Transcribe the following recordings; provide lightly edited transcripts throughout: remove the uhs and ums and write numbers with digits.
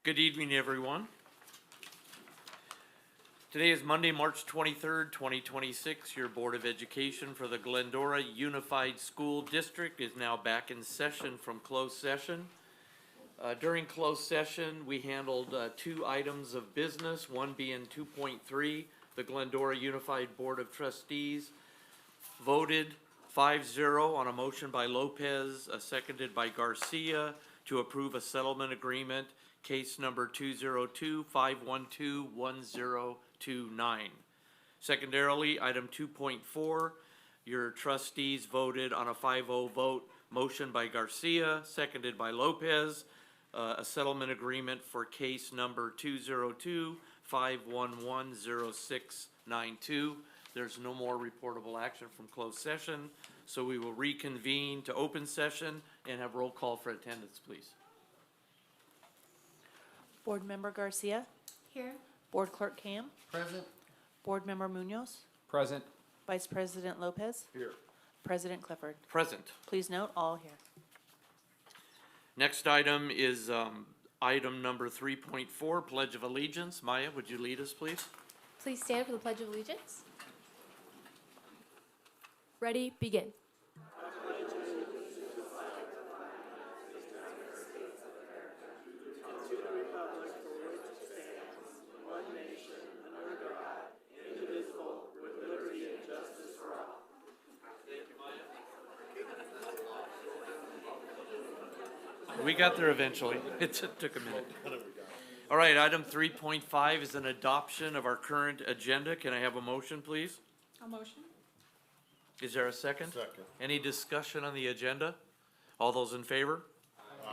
Good evening, everyone. Today is Monday, March 23rd, 2026. Your Board of Education for the Glendora Unified School District is now back in session from closed session. During closed session, we handled two items of business, one being 2.3. The Glendora Unified Board of Trustees voted 5-0 on a motion by Lopez, seconded by Garcia, to approve a settlement agreement, case number 202-512-1029. Secondarily, item 2.4, your trustees voted on a 5-0 vote, motion by Garcia, seconded by Lopez, a settlement agreement for case number 202-511-0692. There's no more reportable action from closed session, so we will reconvene to open session and have roll call for attendance, please. Board Member Garcia. Here. Board Clerk Cam. Present. Board Member Munoz. Present. Vice President Lopez. Here. President Clifford. Present. Please note, all here. Next item is item number 3.4, Pledge of Allegiance. Maya, would you lead us, please? Please stand for the Pledge of Allegiance. Ready, begin. We got there eventually. It took a minute. All right, item 3.5 is an adoption of our current agenda. Can I have a motion, please? A motion. Is there a second? Second. Any discussion on the agenda? All those in favor?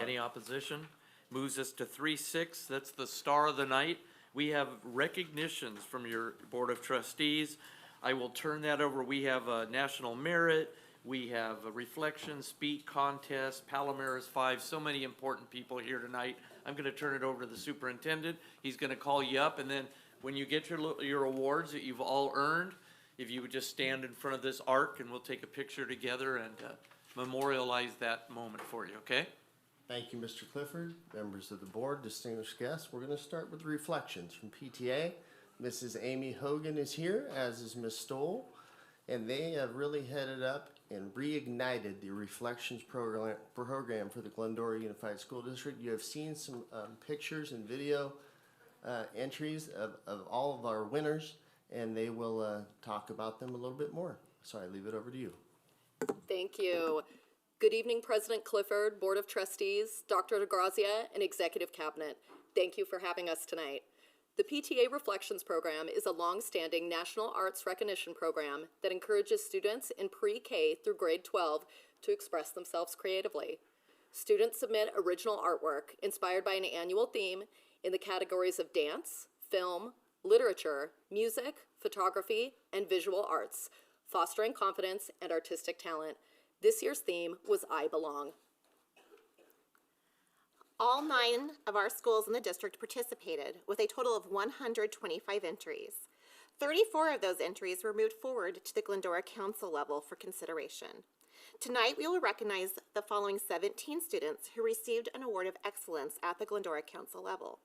Any opposition? Moves us to 3.6. That's the star of the night. We have recognitions from your Board of Trustees. I will turn that over. We have a National Merit. We have a Reflection, Speak Contest, Palomares 5. So many important people here tonight. I'm going to turn it over to the superintendent. He's going to call you up, and then when you get your awards that you've all earned, if you would just stand in front of this arc, and we'll take a picture together and memorialize that moment for you, okay? Thank you, Mr. Clifford, members of the board, distinguished guests. We're going to start with reflections from PTA. Mrs. Amy Hogan is here, as is Ms. Stoll, and they have really headed up and reignited the Reflections program for the Glendora Unified School District. You have seen some pictures and video entries of all of our winners, and they will talk about them a little bit more. So I leave it over to you. Thank you. Good evening, President Clifford, Board of Trustees, Dr. DeGrazia, and Executive Cabinet. Thank you for having us tonight. The PTA Reflections Program is a long-standing national arts recognition program that encourages students in pre-K through grade 12 to express themselves creatively. Students submit original artwork inspired by an annual theme in the categories of dance, film, literature, music, photography, and visual arts, fostering confidence and artistic talent. This year's theme was I Belong. All 9 of our schools in the district participated with a total of 125 entries. 34 of those entries were moved forward to the Glendora Council level for consideration. Tonight, we will recognize the following 17 students who received an award of excellence at the Glendora Council level.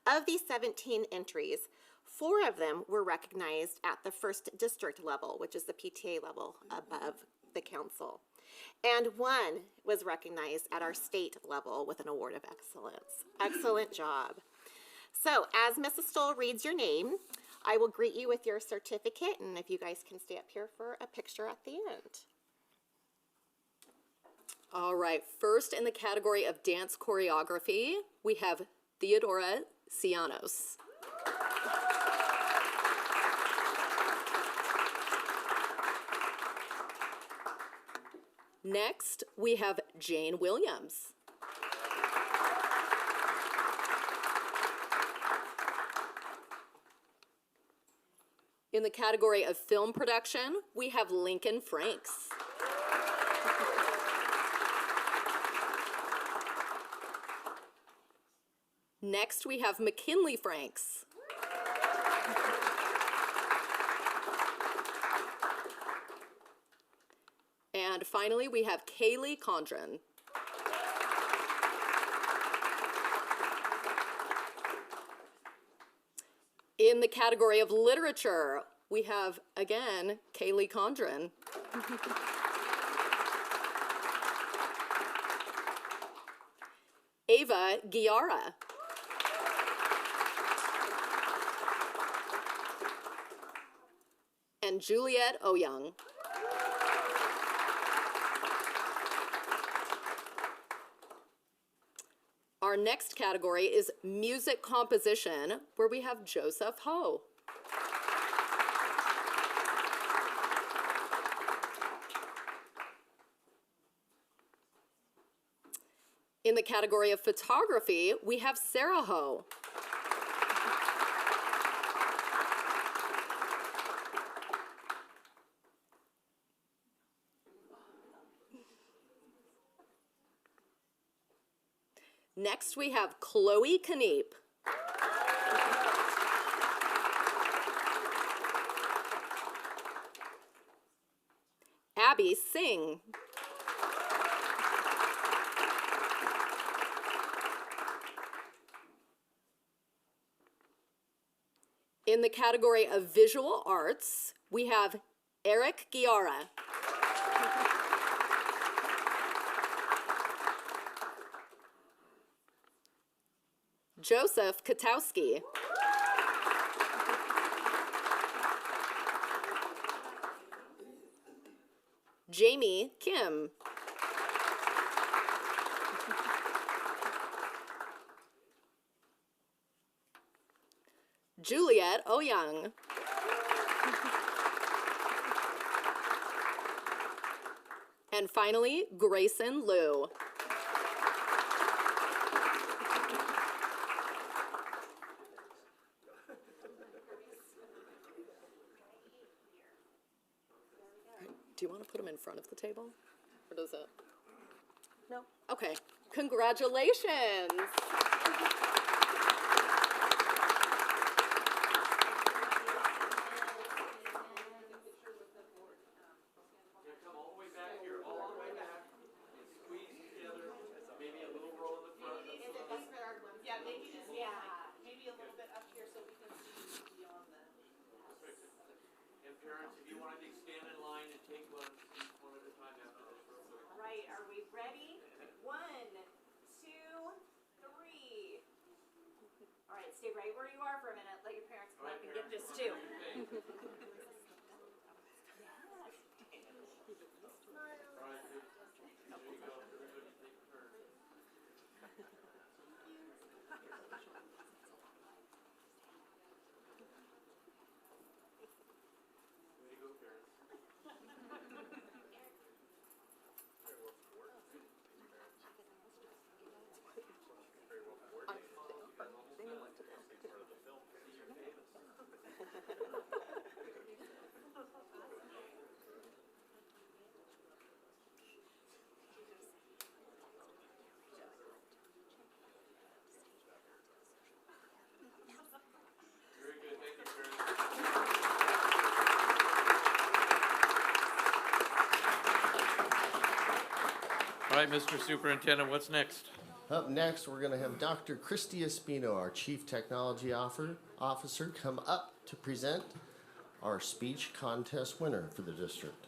Of these 17 entries, 4 of them were recognized at the first district level, which is the PTA level above the council. And 1 was recognized at our state level with an award of excellence. Excellent job. So as Mrs. Stoll reads your name, I will greet you with your certificate, and if you guys can stay up here for a picture at the end. All right, first in the category of dance choreography, we have Theodora Cianos. Next, we have Jane Williams. In the category of film production, we have Lincoln Franks. Next, we have McKinley Franks. And finally, we have Kaylee Condren. In the category of literature, we have, again, Kaylee Condren. Ava Giara. And Juliet Oyoung. Our next category is music composition, where we have Joseph Ho. In the category of photography, we have Sarah Ho. Next, we have Chloe Kneep. Abby Singh. In the category of visual arts, we have Eric Giara. Joseph Katowski. Jamie Kim. Juliet Oyoung. And finally, Grayson Liu. Do you want to put them in front of the table? Or does it? No. Okay. Congratulations. Parents, if you wanted to stand in line and take one at a time after this. Right, are we ready? 1, 2, 3. All right, stay right where you are for a minute. Let your parents come up and get this too. All right, Mr. Superintendent, what's next? Up next, we're going to have Dr. Christy Espino, our Chief Technology Officer, come up to present our speech contest winner for the district.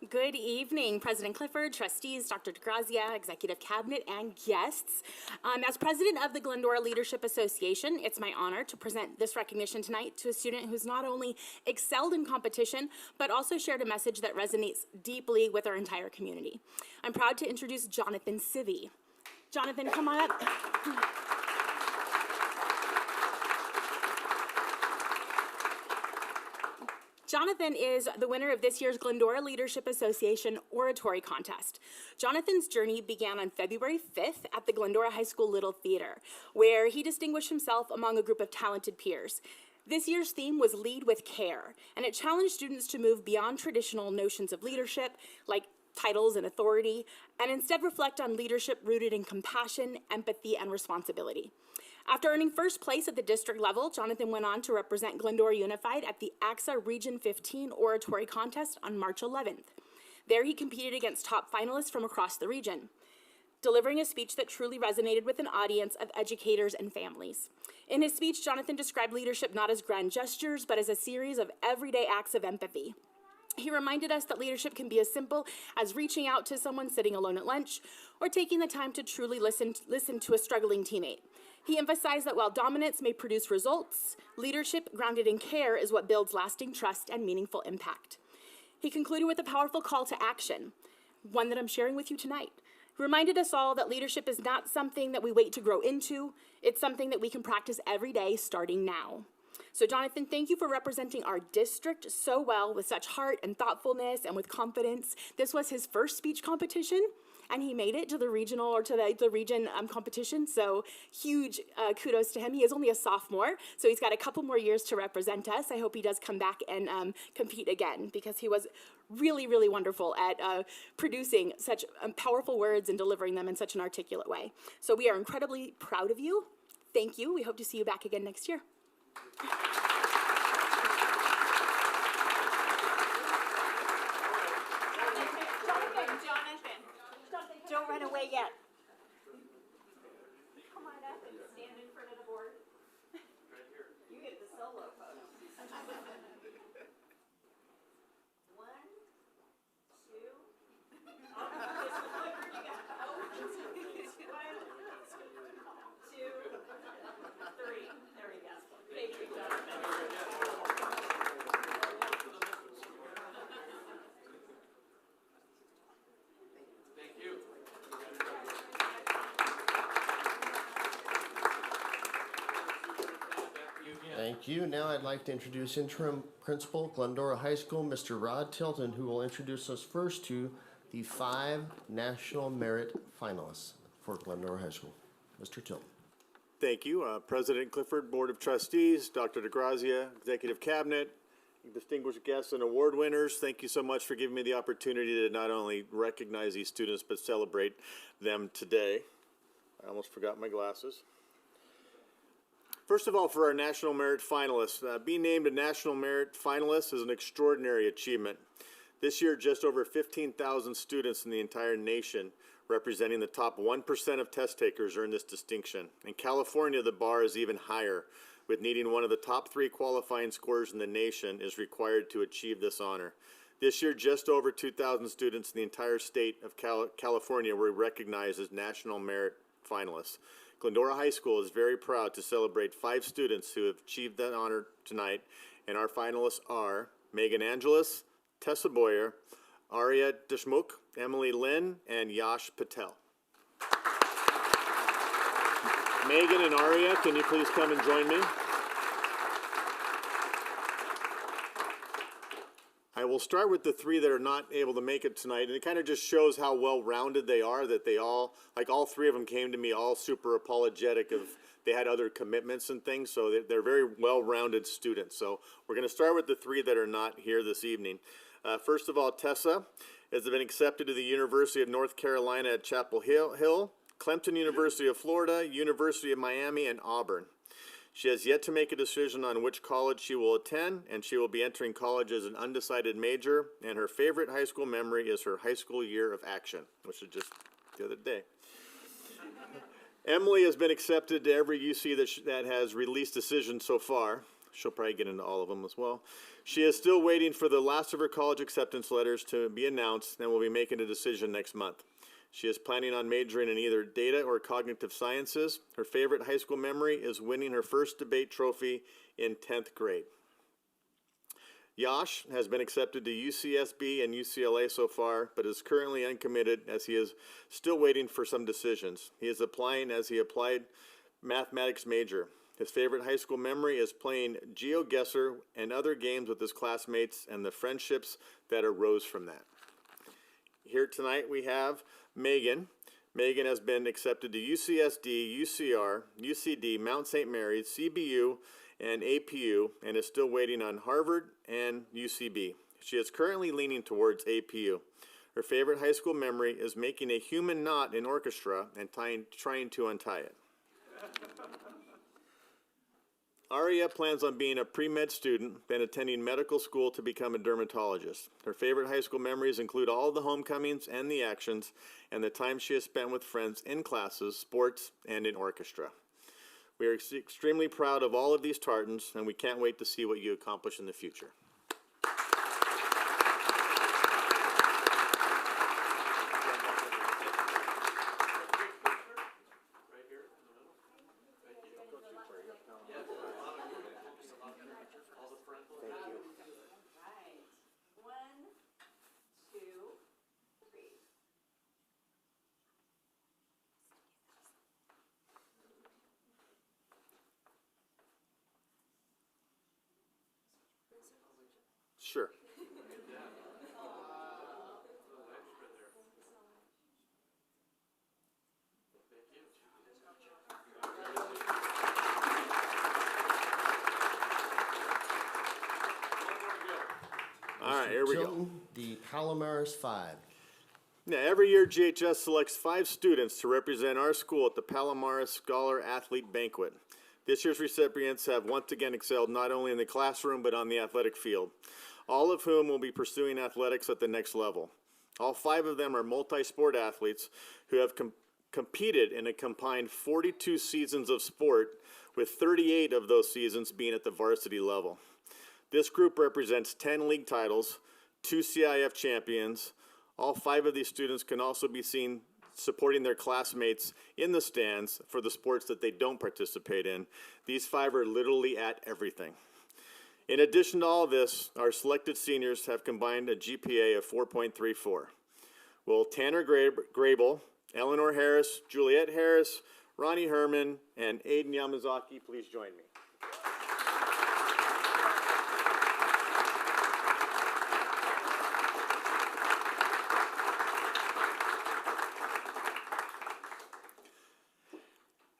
Good evening, President Clifford, trustees, Dr. DeGrazia, Executive Cabinet, and guests. As president of the Glendora Leadership Association, it's my honor to present this recognition tonight to a student who's not only excelled in competition, but also shared a message that resonates deeply with our entire community. I'm proud to introduce Jonathan Civey. Jonathan, come on up. Jonathan is the winner of this year's Glendora Leadership Association Oratory Contest. Jonathan's journey began on February 5th at the Glendora High School Little Theater, where he distinguished himself among a group of talented peers. This year's theme was Lead with Care, and it challenged students to move beyond traditional notions of leadership, like titles and authority, and instead reflect on leadership rooted in compassion, empathy, and responsibility. After earning first place at the district level, Jonathan went on to represent Glendora Unified at the AXA Region 15 Oratory Contest on March 11th. There he competed against top finalists from across the region. delivering a speech that truly resonated with an audience of educators and families. In his speech, Jonathan described leadership not as grand gestures, but as a series of everyday acts of empathy. He reminded us that leadership can be as simple as reaching out to someone sitting alone at lunch or taking the time to truly listen to a struggling teammate. He emphasized that while dominance may produce results, leadership grounded in care is what builds lasting trust and meaningful impact. He concluded with a powerful call to action, one that I'm sharing with you tonight. He reminded us all that leadership is not something that we wait to grow into, it's something that we can practice every day starting now. So Jonathan, thank you for representing our district so well with such heart and thoughtfulness and with confidence. This was his first speech competition, and he made it to the regional or to the region competition, so huge kudos to him. He is only a sophomore, so he's got a couple more years to represent us. I hope he does come back and compete again, because he was really, really wonderful at producing such powerful words and delivering them in such an articulate way. So we are incredibly proud of you. Thank you. We hope to see you back again next year. Jonathan, don't run away yet. Come on up and stand in front of the board. You get the solo photo. 1, 2. Oh, Mr. Clifford, you got 1, 2, 3. There we go. Thank you, Jonathan. Thank you. Thank you. Now I'd like to introduce interim principal, Glendora High School, Mr. Rod Tilton, who will introduce us first to the 5 National Merit finalists for Glendora High School. Mr. Tilton. Thank you. President Clifford, Board of Trustees, Dr. DeGrazia, Executive Cabinet, distinguished guests and award winners, thank you so much for giving me the opportunity to not only recognize these students, but celebrate them today. I almost forgot my glasses. First of all, for our National Merit finalists, being named a National Merit finalist is an extraordinary achievement. This year, just over 15,000 students in the entire nation, representing the top 1% of test takers, earn this distinction. In California, the bar is even higher, with needing one of the top 3 qualifying scores in the nation is required to achieve this honor. This year, just over 2,000 students in the entire state of California were recognized as National Merit finalists. Glendora High School is very proud to celebrate 5 students who have achieved that honor tonight, and our finalists are Megan Angelis, Tessa Boyer, Arya Deshmukh, Emily Lynn, and Yash Patel. Megan and Arya, can you please come and join me? I will start with the 3 that are not able to make it tonight, and it kind of just shows how well-rounded they are, that they all, like all 3 of them came to me all super apologetic of they had other commitments and things, so they're very well-rounded students. So we're going to start with the 3 that are not here this evening. First of all, Tessa has been accepted to the University of North Carolina at Chapel Hill, Clemson University of Florida, University of Miami, and Auburn. She has yet to make a decision on which college she will attend, and she will be entering college as an undecided major, and her favorite high school memory is her high school year of action, which was just the other day. Emily has been accepted to every UC that has released decisions so far. She'll probably get into all of them as well. She is still waiting for the last of her college acceptance letters to be announced, and will be making a decision next month. She is planning on majoring in either data or cognitive sciences. Her favorite high school memory is winning her first debate trophy in 10th grade. Yash has been accepted to UCSB and UCLA so far, but is currently uncommitted as he is still waiting for some decisions. He is applying as he applied mathematics major. His favorite high school memory is playing GeoGuessr and other games with his classmates and the friendships that arose from that. Here tonight we have Megan. Megan has been accepted to UCSD, UCR, UCD, Mount St. Mary's, CBU, and APU, and is still waiting on Harvard and UCB. She is currently leaning towards APU. Her favorite high school memory is making a human knot in orchestra and trying to untie it. Aria plans on being a pre-med student, then attending medical school to become a dermatologist. Her favorite high school memories include all the homecomings and the actions, and the time she has spent with friends in classes, sports, and in orchestra. We are extremely proud of all of these Tartans, and we can't wait to see what you accomplish in the future. Right. One, two, three. Sure. All right, here we go. Tilton, the Palomares Five. Now, every year, GHS selects 5 students to represent our school at the Palomares Scholar Athlete Banquet. This year's recipients have once again excelled not only in the classroom but on the athletic field, all of whom will be pursuing athletics at the next level. All 5 of them are multi-sport athletes who have competed in a combined 42 seasons of sport, with 38 of those seasons being at the varsity level. This group represents 10 league titles, 2 CIF champions. All 5 of these students can also be seen supporting their classmates in the stands for the sports that they don't participate in. These 5 are literally at everything. In addition to all this, our selected seniors have combined a GPA of 4.34. Will Tanner Grable, Eleanor Harris, Juliet Harris, Ronnie Herman, and Aiden Yamazaki please join me?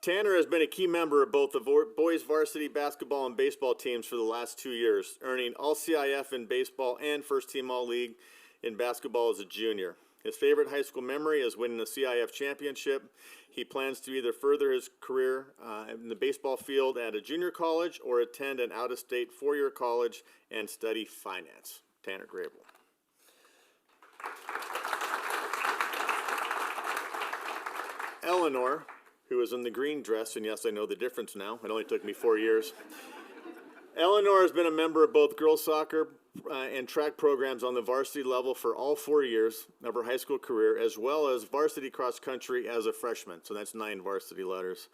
Tanner has been a key member of both the boys varsity basketball and baseball teams for the last 2 years, earning all CIF in baseball and first team all league in basketball as a junior. His favorite high school memory is winning the CIF championship. He plans to either further his career in the baseball field at a junior college or attend an out-of-state 4-year college and study finance. Tanner Grable. Eleanor, who is in the green dress, and yes, I know the difference now. It only took me 4 years. Eleanor has been a member of both girls soccer and track programs on the varsity level for all 4 years of her high school career, as well as varsity cross country as a freshman. So that's 9 varsity letters.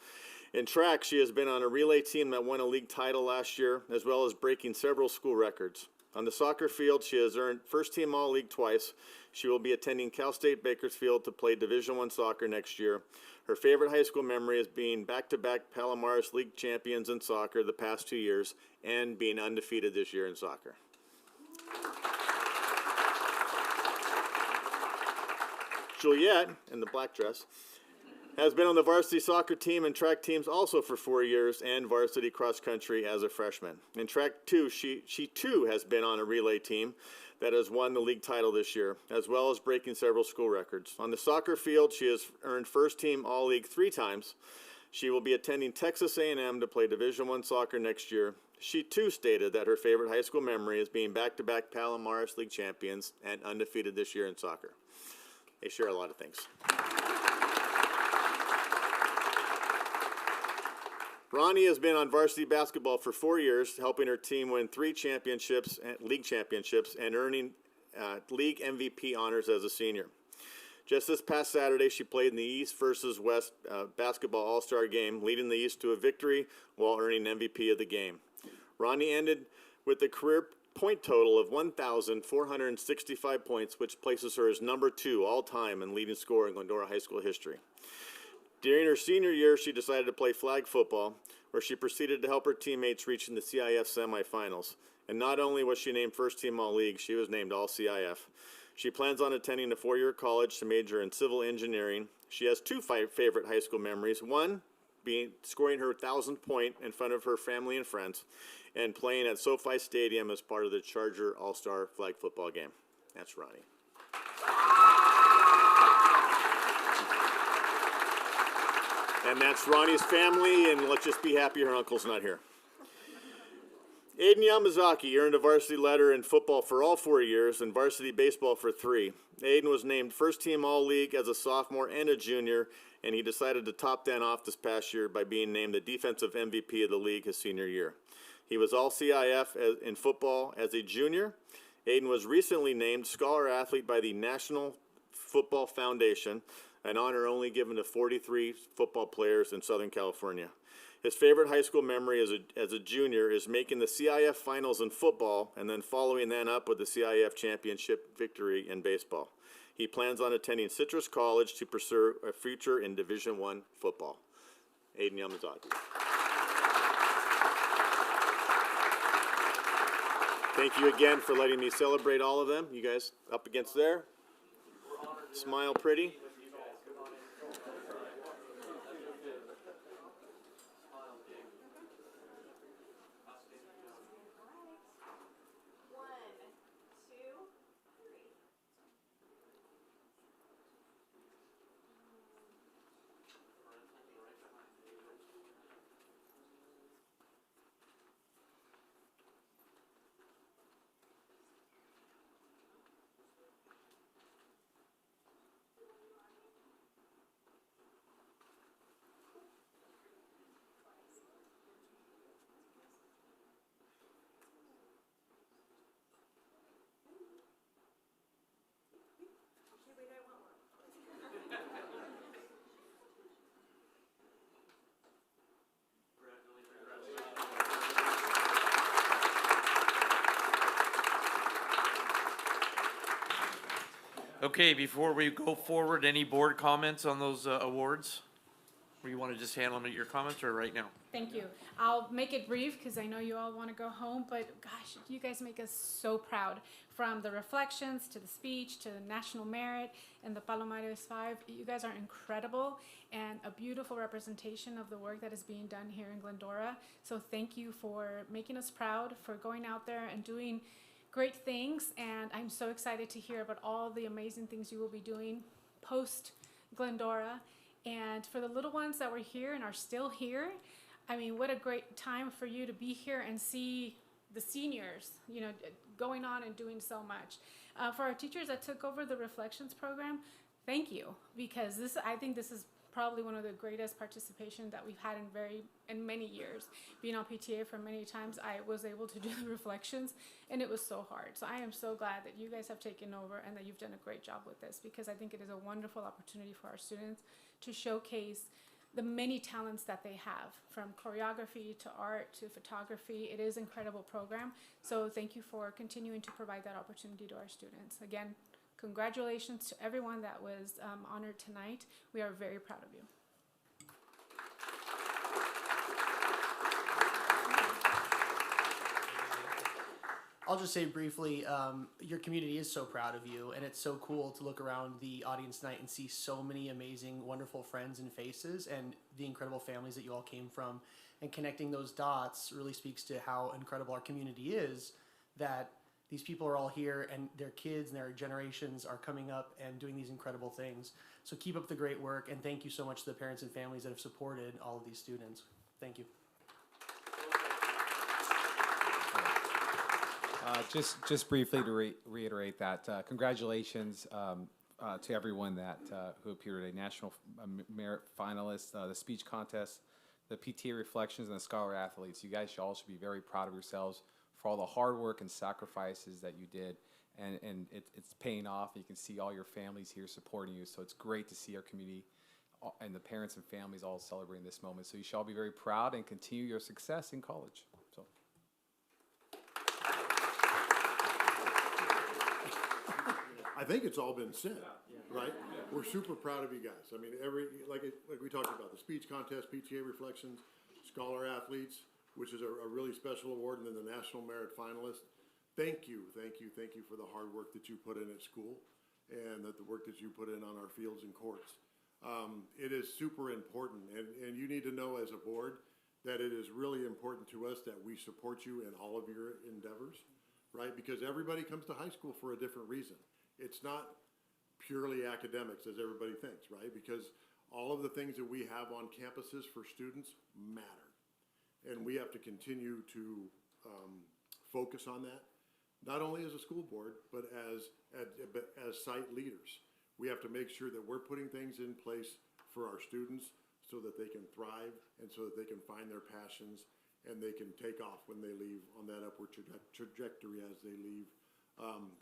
In track, she has been on a relay team that won a league title last year, as well as breaking several school records. On the soccer field, she has earned first team all-league twice. She will be attending Cal State Bakersfield to play Division I soccer next year. Her favorite high school memory is being back-to-back Palomares League champions in soccer the past 2 years and being undefeated this year in soccer. Juliet, in the black dress, has been on the varsity soccer team and track teams also for 4 years and varsity cross country as a freshman. In track too, she too has been on a relay team that has won the league title this year, as well as breaking several school records. On the soccer field, she has earned first team all-league 3 times. She will be attending Texas A&M to play Division I soccer next year. She too stated that her favorite high school memory is being back-to-back Palomares League champions and undefeated this year in soccer. They share a lot of things. Ronnie has been on varsity basketball for 4 years, helping her team win 3 championships, league championships, and earning league MVP honors as a senior. Just this past Saturday, she played in the East versus West basketball all-star game, leading the East to a victory while earning MVP of the game. Ronnie ended with a career point total of 1,465 points, which places her as number 2 all-time in leading scorer in Glendora High School history. During her senior year, she decided to play flag football, where she proceeded to help her teammates reach in the CIF semifinals. And not only was she named first team all-league, she was named all-CIF. She plans on attending a 4-year college to major in civil engineering. She has 2 favorite high school memories. One being scoring her 1,000th point in front of her family and friends, and playing at SoFi Stadium as part of the Charger All-Star flag football game. That's Ronnie. And that's Ronnie's family, and let's just be happy her uncle's not here. Aiden Yamazaki earned a varsity letter in football for all 4 years and varsity baseball for 3. Aiden was named first team All-League as a sophomore and a junior, and he decided to top that off this past year by being named the defensive MVP of the league his senior year. He was All-CIF in football as a junior. Aiden was recently named Scholar Athlete by the National Football Foundation, an honor only given to 43 football players in Southern California. His favorite high school memory as a junior is making the CIF finals in football and then following that up with the CIF championship victory in baseball. He plans on attending Citrus College to pursue a future in Division I football. Aiden Yamazaki. Thank you again for letting me celebrate all of them. You guys up against there. Smile pretty. Okay, before we go forward, any board comments on those awards? Or you want to just handle them at your comments or right now? Thank you. I'll make it brief because I know you all want to go home, but gosh, you guys make us so proud. From the reflections to the speech to the national merit and the Palomares 5, you guys are incredible and a beautiful representation of the work that is being done here in Glendora. So thank you for making us proud, for going out there and doing great things, and I'm so excited to hear about all the amazing things you will be doing post Glendora. And for the little ones that were here and are still here, I mean, what a great time for you to be here and see the seniors, you know, going on and doing so much. For our teachers that took over the Reflections program, thank you, because I think this is probably one of the greatest participation that we've had in many years. Being on PTA for many times, I was able to do the reflections, and it was so hard. So I am so glad that you guys have taken over and that you've done a great job with this, because I think it is a wonderful opportunity for our students to showcase the many talents that they have, from choreography to art to photography. It is an incredible program. So thank you for continuing to provide that opportunity to our students. Again, congratulations to everyone that was honored tonight. We are very proud of you. I'll just say briefly, your community is so proud of you, and it's so cool to look around the audience tonight and see so many amazing, wonderful friends and faces, and the incredible families that you all came from. And connecting those dots really speaks to how incredible our community is, that these people are all here and their kids and their generations are coming up and doing these incredible things. So keep up the great work, and thank you so much to the parents and families that have supported all of these students. Thank you. Just briefly to reiterate that, congratulations to everyone that who appeared at a national merit finalist, the speech contest, the PTA reflections, and the scholar athletes. You guys all should be very proud of yourselves for all the hard work and sacrifices that you did, and it's paying off. You can see all your families here supporting you, so it's great to see our community and the parents and families all celebrating this moment. So you should all be very proud and continue your success in college. So. I think it's all been said, right? We're super proud of you guys. I mean, like we talked about, the speech contest, PTA reflections, scholar athletes, which is a really special award, and then the national merit finalist. Thank you for the hard work that you put in at school, and the work that you put in on our fields and courts. It is super important, and you need to know as a board that it is really important to us that we support you in all of your endeavors, right? Because everybody comes to high school for a different reason. It's not purely academics as everybody thinks, right? Because all of the things that we have on campuses for students matter. And we have to continue to focus on that, not only as a school board, but as site leaders. We have to make sure that we're putting things in place for our students so that they can thrive and so that they can find their passions and they can take off when they leave on that upward trajectory as they leave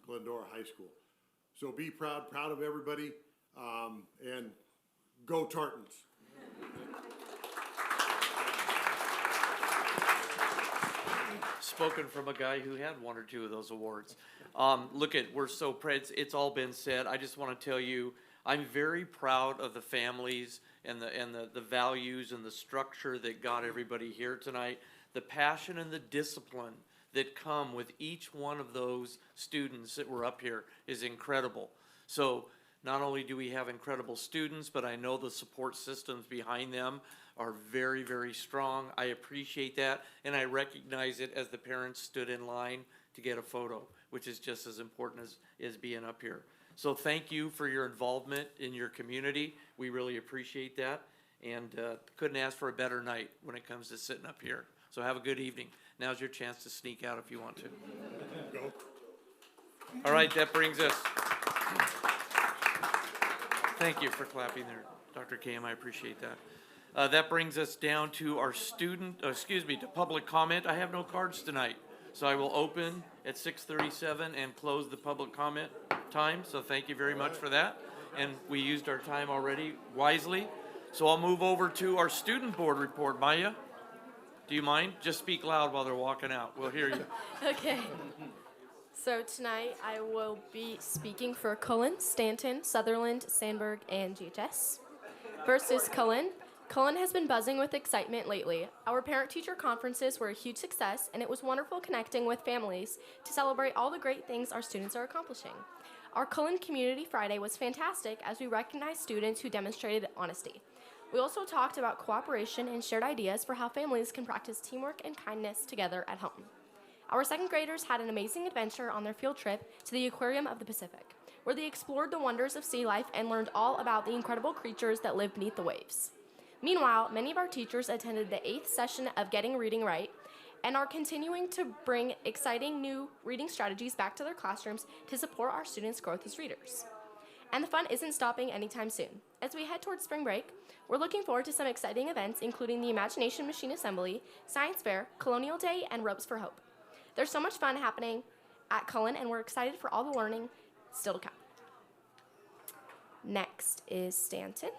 Glendora High School. So be proud of everybody, and go Tartans. Spoken from a guy who had one or two of those awards. We're so proud. It's all been said. I just want to tell you, I'm very proud of the families and the values and the structure that got everybody here tonight. The passion and the discipline that come with each one of those students that were up here is incredible. So not only do we have incredible students, but I know the support systems behind them are very, very strong. I appreciate that, and I recognize it as the parents stood in line to get a photo, which is just as important as being up here. So thank you for your involvement in your community. We really appreciate that, and couldn't ask for a better night when it comes to sitting up here. So have a good evening. Now's your chance to sneak out if you want to. Go. All right, that brings us. Thank you for clapping there, Dr. Cam, I appreciate that. That brings us down to our to public comment. I have no cards tonight, so I will open at 6:37 and close the public comment time, so thank you very much for that. And we used our time already wisely. So I'll move over to our student board report. Maya, do you mind? Just speak loud while they're walking out. We'll hear you. Okay. So tonight I will be speaking for Cullen, Stanton, Sutherland, Sandburg, and GHS. First is Cullen. Cullen has been buzzing with excitement lately. Our parent-teacher conferences were a huge success, and it was wonderful connecting with families to celebrate all the great things our students are accomplishing. Our Cullen Community Friday was fantastic as we recognized students who demonstrated honesty. We also talked about cooperation and shared ideas for how families can practice teamwork and kindness together at home. Our second graders had an amazing adventure on their field trip to the Aquarium of the Pacific, where they explored the wonders of sea life and learned all about the incredible creatures that live beneath the waves. Meanwhile, many of our teachers attended the 8th session of Getting Reading Right and are continuing to bring exciting new reading strategies back to their classrooms to support our students' growth as readers. And the fun isn't stopping anytime soon. As we head towards spring break, we're looking forward to some exciting events, including the Imagination Machine Assembly, Science Fair, Colonial Day, and Ropes for Hope. There's so much fun happening at Cullen, and we're excited for all the learning still to come. Next is Stanton.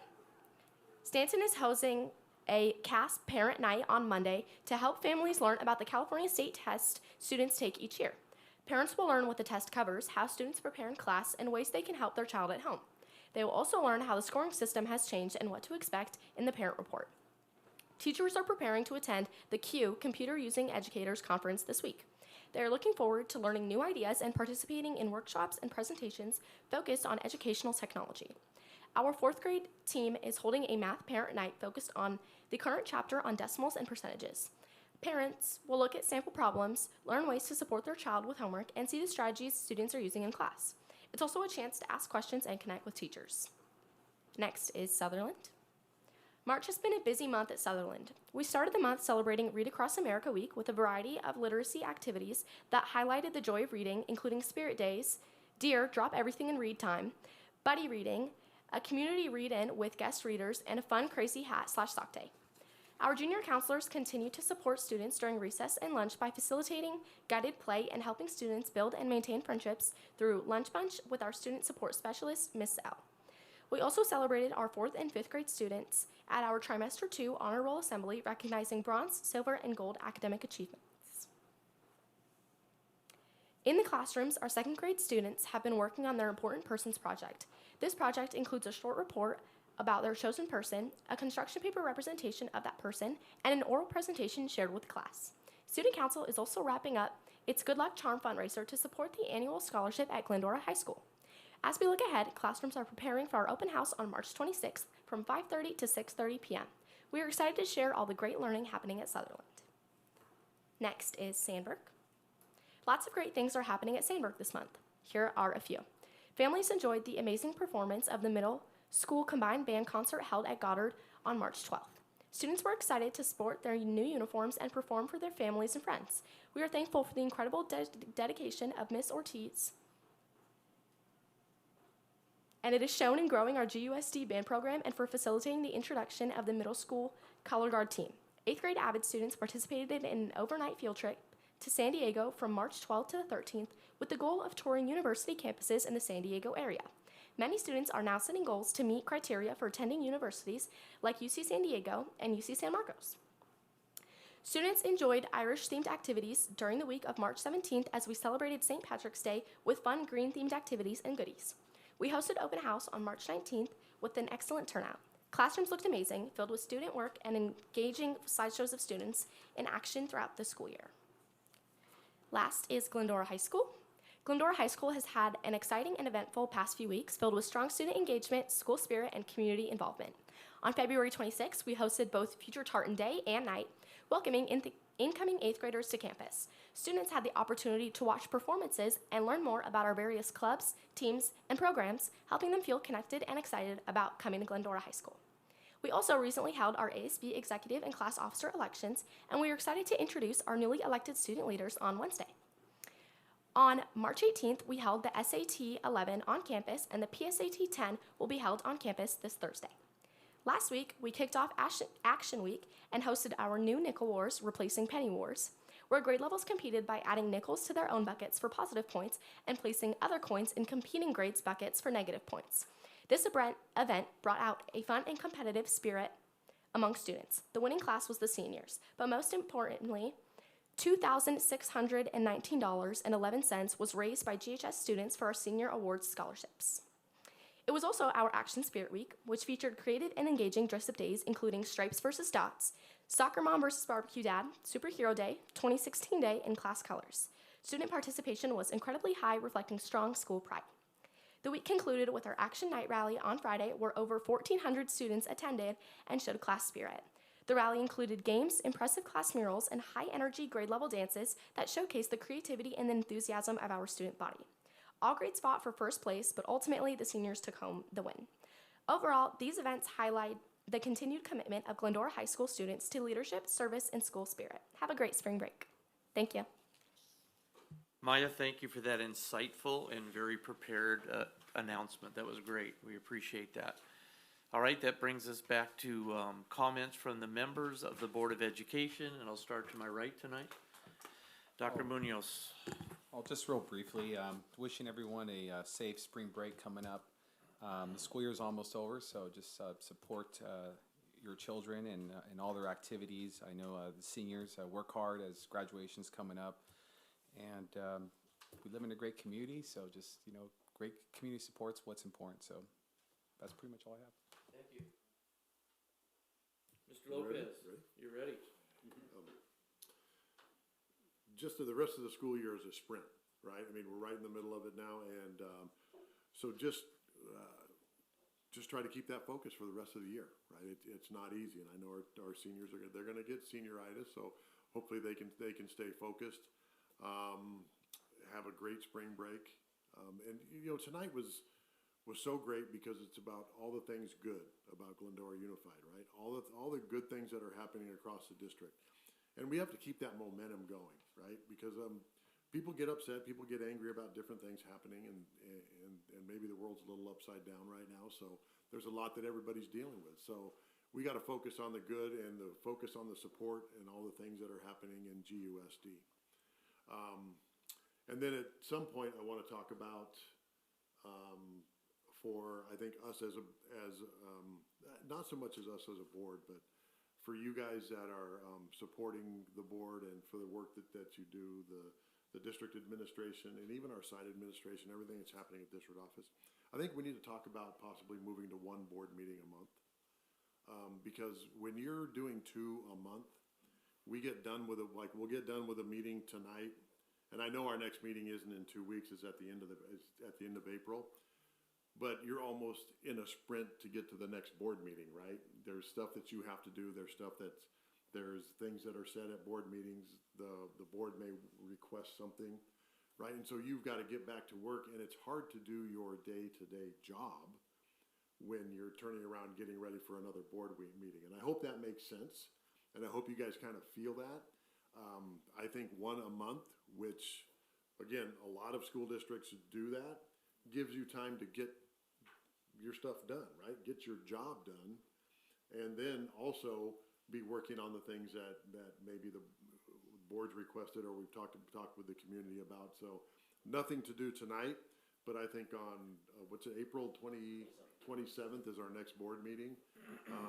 Stanton is hosting a CAS Parent Night on Monday to help families learn about the California State test students take each year. Parents will learn what the test covers, how students prepare in class, and ways they can help their child at home. They will also learn how the scoring system has changed and what to expect in the parent report. Teachers are preparing to attend the CUE Computer Using Educators Conference this week. They are looking forward to learning new ideas and participating in workshops and presentations focused on educational technology. Our 4th grade team is holding a math parent night focused on the current chapter on decimals and percentages. Parents will look at sample problems, learn ways to support their child with homework, and see the strategies students are using in class. It's also a chance to ask questions and connect with teachers. Next is Sutherland. March has been a busy month at Sutherland. We started the month celebrating Read Across America Week with a variety of literacy activities that highlighted the joy of reading, including Spirit Days, Dear, Drop Everything and Read Time, Buddy Reading, a community read-in with guest readers, and a fun crazy hat/sock day. Our junior counselors continue to support students during recess and lunch by facilitating guided play and helping students build and maintain friendships through Lunch Bunch with our student support specialist, Ms. L. We also celebrated our 4th and 5th grade students at our Trimester 2 Honor Roll Assembly, recognizing bronze, silver, and gold academic achievements. In the classrooms, our 2nd grade students have been working on their Important Persons project. This project includes a short report about their chosen person, a construction paper representation of that person, and an oral presentation shared with the class. Student Council is also wrapping up its Good Luck Charm fundraiser to support the annual scholarship at Glendora High School. As we look ahead, classrooms are preparing for our open house on March 26th from 5:30 to 6:30 p.m. We are excited to share all the great learning happening at Sutherland. Next is Sandburg. Lots of great things are happening at Sandburg this month. Here are a few. Families enjoyed the amazing performance of the middle school combined band concert held at Goddard on March 12th. Students were excited to sport their new uniforms and perform for their families and friends. We are thankful for the incredible dedication of Miss Ortiz, and it is shown in growing our GUSD band program and for facilitating the introduction of the middle school color guard team. 8th grade AVID students participated in an overnight field trip to San Diego from March 12th to the 13th with the goal of touring university campuses in the San Diego area. Many students are now setting goals to meet criteria for attending universities like UC San Diego and UC San Marcos. Students enjoyed Irish-themed activities during the week of March 17th as we celebrated St. Patrick's Day with fun green-themed activities and goodies. We hosted open house on March 19th with an excellent turnout. Classrooms looked amazing, filled with student work and engaging slideshows of students in action throughout the school year. Last is Glendora High School. Glendora High School has had an exciting and eventful past few weeks filled with strong student engagement, school spirit, and community involvement. On February 26th, we hosted both Future Tartan Day and Night, welcoming incoming 8th graders to campus. Students had the opportunity to watch performances and learn more about our various clubs, teams, and programs, helping them feel connected and excited about coming to Glendora High School. We also recently held our ASB executive and class officer elections, and we are excited to introduce our newly elected student leaders on Wednesday. On March 18th, we held the SAT 11 on campus, and the PSAT 10 will be held on campus this Thursday. Last week, we kicked off Action Week and hosted our new Nickel Wars, replacing Penny Wars, where grade levels competed by adding nickels to their own buckets for positive points and placing other coins in competing grades' buckets for negative points. This event brought out a fun and competitive spirit among students. The winning class was the seniors, but most importantly, $2,619.11 was raised by GHS students for our senior awards scholarships. It was also our Action Spirit Week, which featured creative and engaging dress-up days, including Stripes versus Dots, Soccer Mom versus Barbecue Dad, Superhero Day, 2016 Day, and class colors. Student participation was incredibly high, reflecting strong school pride. The week concluded with our Action Night Rally on Friday, where over 1,400 students attended and showed class spirit. The rally included games, impressive class murals, and high-energy grade-level dances that showcased the creativity and enthusiasm of our student body. All grades fought for first place, but ultimately the seniors took home the win. Overall, these events highlight the continued commitment of Glendora High School students to leadership, service, and school spirit. Have a great spring break. Thank you. Maya, thank you for that insightful and very prepared announcement. That was great. We appreciate that. All right, that brings us back to comments from the members of the Board of Education, and I'll start to my right tonight. Dr. Munoz. I'll just real briefly, wishing everyone a safe spring break coming up. The school year is almost over, so just support your children and all their activities. I know the seniors work hard as graduation's coming up, and we live in a great community, so just, great community support's what's important. So that's pretty much all I have. Thank you. Mr. Lopez, you ready? Just the rest of the school year is a sprint, right? I mean, we're right in the middle of it now, and so just try to keep that focus for the rest of the year, right? It's not easy, and I know our seniors they're going to get senioritis, so hopefully they can stay focused. Have a great spring break, and tonight was so great because it's about all the things good about Glendora Unified, right? All the good things that are happening across the district. And we have to keep that momentum going, right? Because people get upset, people get angry about different things happening, and maybe the world's a little upside down right now. So there's a lot that everybody's dealing with. So we got to focus on the good and focus on the support and all the things that are happening in GUSD. And then at some point, I want to talk about for I think us as not so much as us as a board, but for you guys that are supporting the board and for the work that you do, the district administration and even our site administration, everything that's happening at district office, I think we need to talk about possibly moving to one board meeting a month. Because when you're doing 2 a month, we get done with we'll get done with a meeting tonight, and I know our next meeting isn't in 2 weeks; it's at the end of April. But you're almost in a sprint to get to the next board meeting, right? There's stuff that you have to do. There's things that are said at board meetings. The board may request something, right? And so you've got to get back to work, and it's hard to do your day-to-day job when you're turning around getting ready for another board meeting. And I hope that makes sense, and I hope you guys kind of feel that. I think one a month, which, again, a lot of school districts do that, gives you time to get your stuff done, right? Get your job done, and then also be working on the things that maybe the board's requested or we've talked with the community about. So nothing to do tonight, but I think on, April 27th is our next board meeting.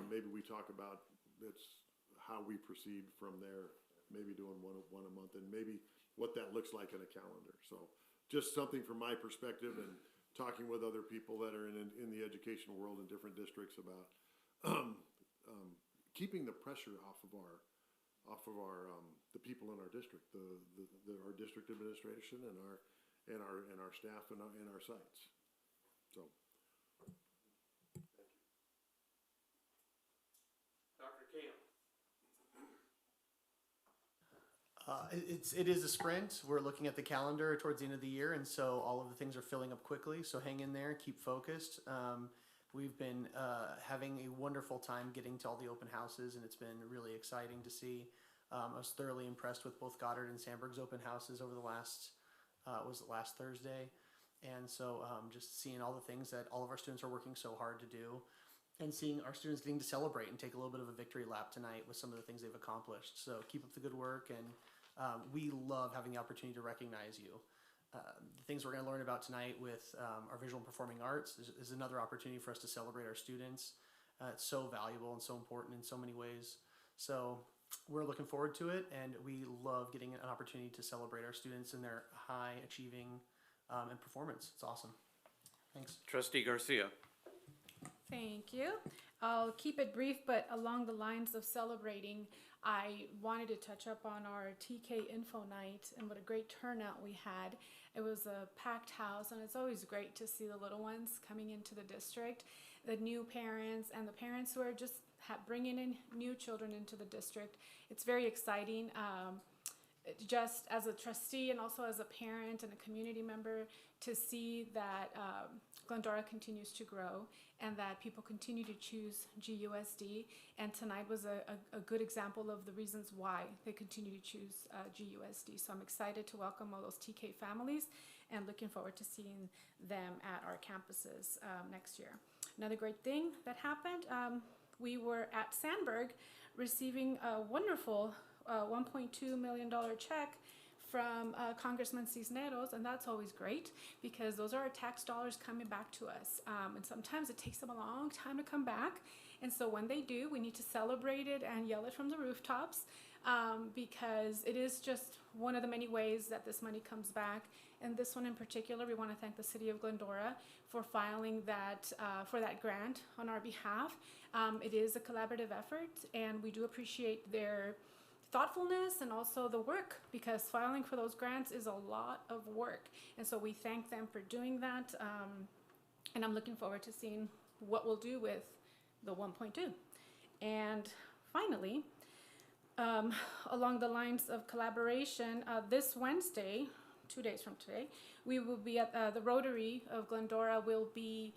Maybe we talk about how we proceed from there, maybe doing one a month, and maybe what that looks like in a calendar. So just something from my perspective and talking with other people that are in the educational world in different districts about keeping the pressure off of our the people in our district, our district administration and our staff and our sites. So. Dr. Camp. It is a sprint. We're looking at the calendar towards the end of the year, and so all of the things are filling up quickly. So hang in there, keep focused. We've been having a wonderful time getting to all the open houses, and it's been really exciting to see. I was thoroughly impressed with both Goddard and Sandburg's open houses over the last Thursday, and so just seeing all the things that all of our students are working so hard to do, and seeing our students getting to celebrate and take a little bit of a victory lap tonight with some of the things they've accomplished. So keep up the good work, and we love having the opportunity to recognize you. The things we're going to learn about tonight with our visual and performing arts is another opportunity for us to celebrate our students. It's so valuable and so important in so many ways. So we're looking forward to it, and we love getting an opportunity to celebrate our students and their high achieving and performance. It's awesome. Thanks. Trustee Garcia. Thank you. I'll keep it brief, but along the lines of celebrating, I wanted to touch up on our TK Info Night and what a great turnout we had. It was a packed house, and it's always great to see the little ones coming into the district, the new parents, and the parents who are just bringing in new children into the district. It's very exciting. Just as a trustee and also as a parent and a community member, to see that Glendora continues to grow and that people continue to choose GUSD. And tonight was a good example of the reasons why they continue to choose GUSD. So I'm excited to welcome all those TK families and looking forward to seeing them at our campuses next year. Another great thing that happened, we were at Sandburg receiving a wonderful $1.2 million check from Congressman Cisneros, and that's always great because those are our tax dollars coming back to us. And sometimes it takes them a long time to come back. And so when they do, we need to celebrate it and yell it from the rooftops because it is just one of the many ways that this money comes back. And this one in particular, we want to thank the City of Glendora for filing that for that grant on our behalf. It is a collaborative effort, and we do appreciate their thoughtfulness and also the work, because filing for those grants is a lot of work. And so we thank them for doing that. And I'm looking forward to seeing what we'll do with the 1.2. And finally, along the lines of collaboration, this Wednesday, 2 days from today, we will be at the Rotary of Glendora will be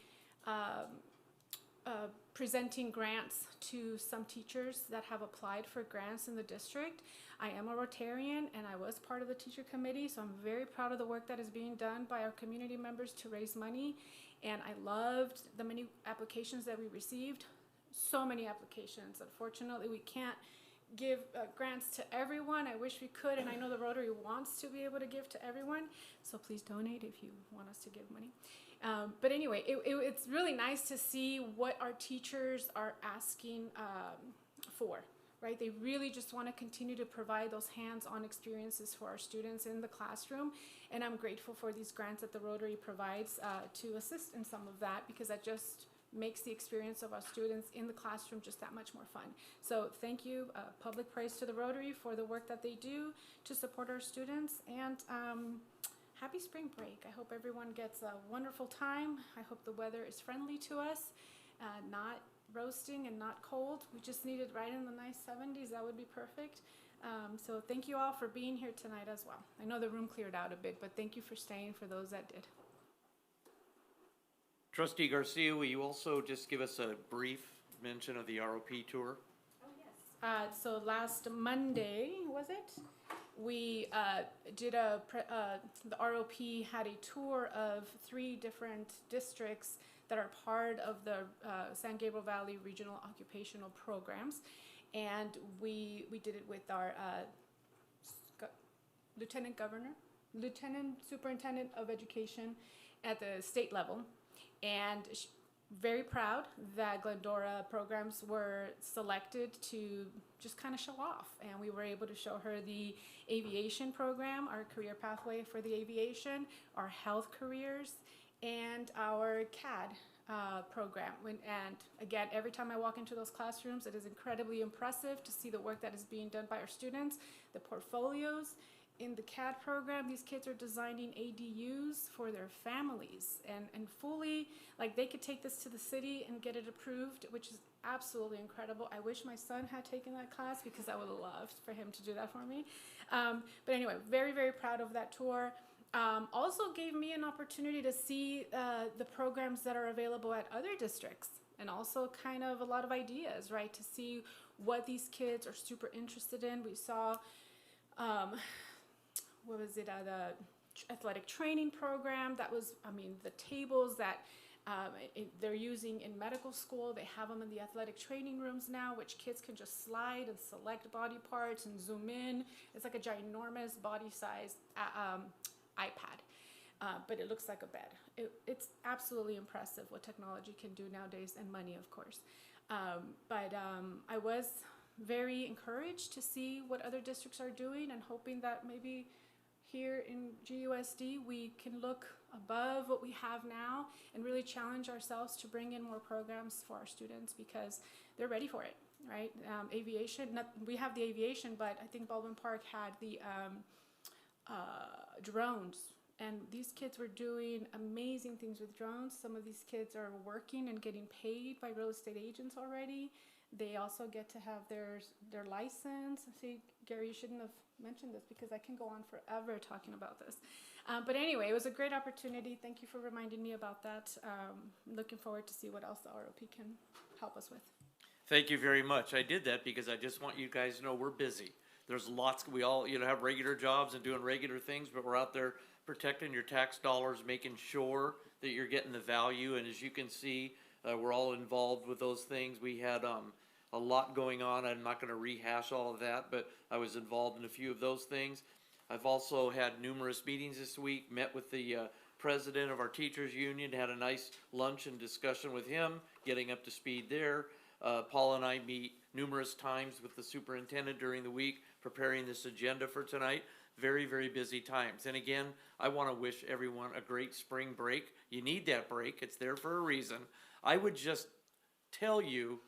presenting grants to some teachers that have applied for grants in the district. I am a Rotarian and I was part of the teacher committee, so I'm very proud of the work that is being done by our community members to raise money. And I loved the many applications that we received. So many applications. Unfortunately, we can't give grants to everyone. I wish we could, and I know the Rotary wants to be able to give to everyone, so please donate if you want us to give money. But anyway, it's really nice to see what our teachers are asking for, right? They really just want to continue to provide those hands-on experiences for our students in the classroom, and I'm grateful for these grants that the Rotary provides to assist in some of that, because that just makes the experience of our students in the classroom just that much more fun. So thank you, public praise to the Rotary for the work that they do to support our students, and happy spring break. I hope everyone gets a wonderful time. I hope the weather is friendly to us, not roasting and not cold. We just need it right in the nice 70s. That would be perfect. So thank you all for being here tonight as well. I know the room cleared out a bit, but thank you for staying for those that did. Trustee Garcia, will you also just give us a brief mention of the ROP tour? So last Monday, was it? We did the ROP had a tour of 3 different districts that are part of the San Gabriel Valley Regional Occupational Programs. And we did it with our Lieutenant Superintendent of Education at the state level. And very proud that Glendora programs were selected to just kind of show off. And we were able to show her the aviation program, our career pathway for the aviation, our health careers, and our CAD program. And again, every time I walk into those classrooms, it is incredibly impressive to see the work that is being done by our students, the portfolios. In the CAD program, these kids are designing ADUs for their families and fully, like, they could take this to the city and get it approved, which is absolutely incredible. I wish my son had taken that class because I would have loved for him to do that for me. But anyway, very, very proud of that tour. Also gave me an opportunity to see the programs that are available at other districts, and also kind of a lot of ideas, right, to see what these kids are super interested in. We saw what was it, the athletic training program that was, I mean, the tables that they're using in medical school, they have them in the athletic training rooms now, which kids can just slide and select body parts and zoom in. It's like a ginormous body size iPad, but it looks like a bed. It's absolutely impressive what technology can do nowadays, and money, of course. But I was very encouraged to see what other districts are doing, and hoping that maybe here in GUSD we can look above what we have now and really challenge ourselves to bring in more programs for our students, because they're ready for it, right? Aviation, we have the aviation, but I think Baldwin Park had the drones, and these kids were doing amazing things with drones. Some of these kids are working and getting paid by real estate agents already. They also get to have their license. See, Gary, you shouldn't have mentioned this because I can go on forever talking about this. But anyway, it was a great opportunity. Thank you for reminding me about that. Looking forward to see what else the ROP can help us with. Thank you very much. I did that because I just want you guys to know we're busy. There's lots, we all, have regular jobs and doing regular things, but we're out there protecting your tax dollars, making sure that you're getting the value. And as you can see, we're all involved with those things. We had a lot going on. I'm not going to rehash all of that, but I was involved in a few of those things. I've also had numerous meetings this week, met with the president of our teachers union, had a nice lunch and discussion with him, getting up to speed there. Paul and I meet numerous times with the superintendent during the week, preparing this agenda for tonight. Very, very busy times. And again, I want to wish everyone a great spring break. You need that break. It's there for a reason. I would just tell you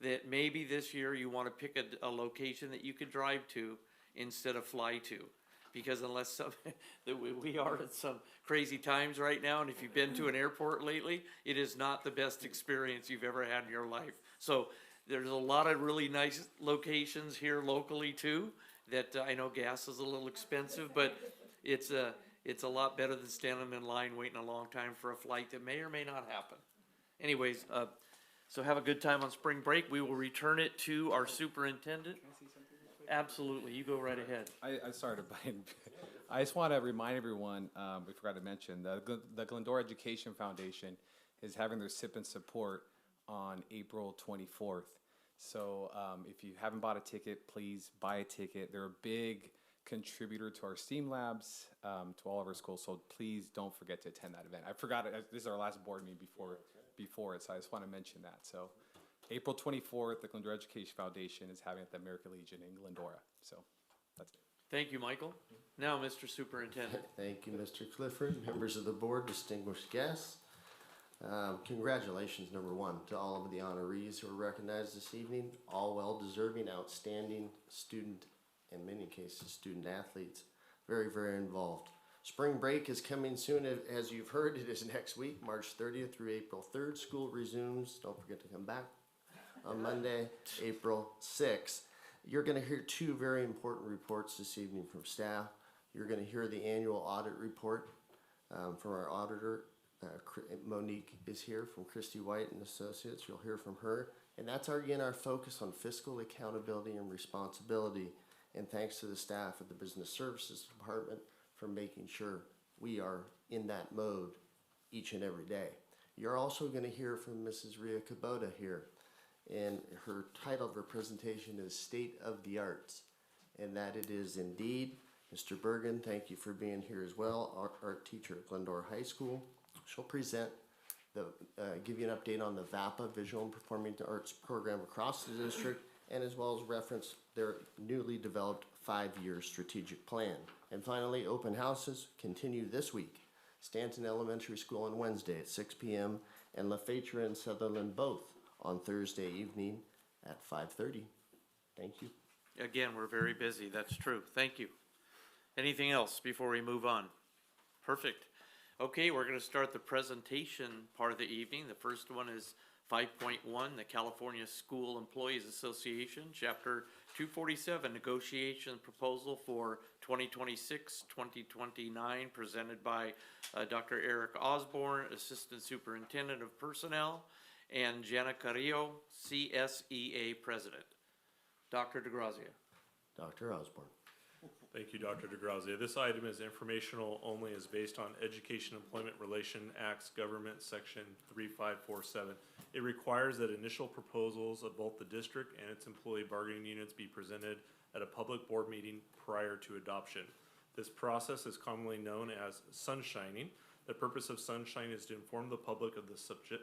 that maybe this year you want to pick a location that you could drive to instead of fly to. Because unless we are at some crazy times right now, and if you've been to an airport lately, it is not the best experience you've ever had in your life. So there's a lot of really nice locations here locally too, that I know gas is a little expensive, but it's a lot better than standing in line waiting a long time for a flight that may or may not happen. Anyways, so have a good time on spring break. We will return it to our superintendent. Absolutely, you go right ahead. I started by, I just want to remind everyone, we forgot to mention, the Glendora Education Foundation is having their sip and support on April 24th. So if you haven't bought a ticket, please buy a ticket. They're a big contributor to our STEAM labs, to all of our schools, so please don't forget to attend that event. I forgot it, this is our last board meeting before it, so I just want to mention that. So April 24th, the Glendora Education Foundation is having it at the American Legion in Glendora. So that's it. Thank you, Michael. Now, Mr. Superintendent. Thank you, Mr. Clifford, members of the board, distinguished guests. Congratulations, number one, to all of the honorees who are recognized this evening, all well-deserving, outstanding student, in many cases, student athletes, very, very involved. Spring break is coming soon. As you've heard, it is next week, March 30th through April 3rd. School resumes. Don't forget to come back on Monday, April 6th. You're going to hear two very important reports this evening from staff. You're going to hear the annual audit report from our auditor, Monique is here from Christy White and Associates. You'll hear from her. And that's our focus on fiscal accountability and responsibility. And thanks to the staff at the Business Services Department for making sure we are in that mode each and every day. You're also going to hear from Mrs. Ria Kubota here. And her title of her presentation is State of the Arts. And that it is indeed. Mr. Bergen, thank you for being here as well, our art teacher at Glendora High School. She'll present, give you an update on the VAPA, Visual and Performing Arts program across the district, and as well as reference their newly developed 5-year strategic plan. And finally, open houses continue this week. Stanton Elementary School on Wednesday at 6 p.m. and LaFetra and Sutherland both on Thursday evening at 5:30. Thank you. Again, we're very busy, that's true. Thank you. Anything else before we move on? Perfect. Okay, we're going to start the presentation part of the evening. The first one is 5.1, the California School Employees Association, Chapter 247, Negotiation Proposal for 2026-2029, presented by Dr. Eric Osborne, Assistant Superintendent of Personnel, and Jenna Carrillo, CSEA President. Dr. DeGrazia. Dr. Osborne. Thank you, Dr. DeGrazia. This item is informational only, is based on Education Employment Relation Acts Government Section 3547. It requires that initial proposals of both the district and its employee bargaining units be presented at a public board meeting prior to adoption. This process is commonly known as sunshining. The purpose of sunshine is to inform the public of the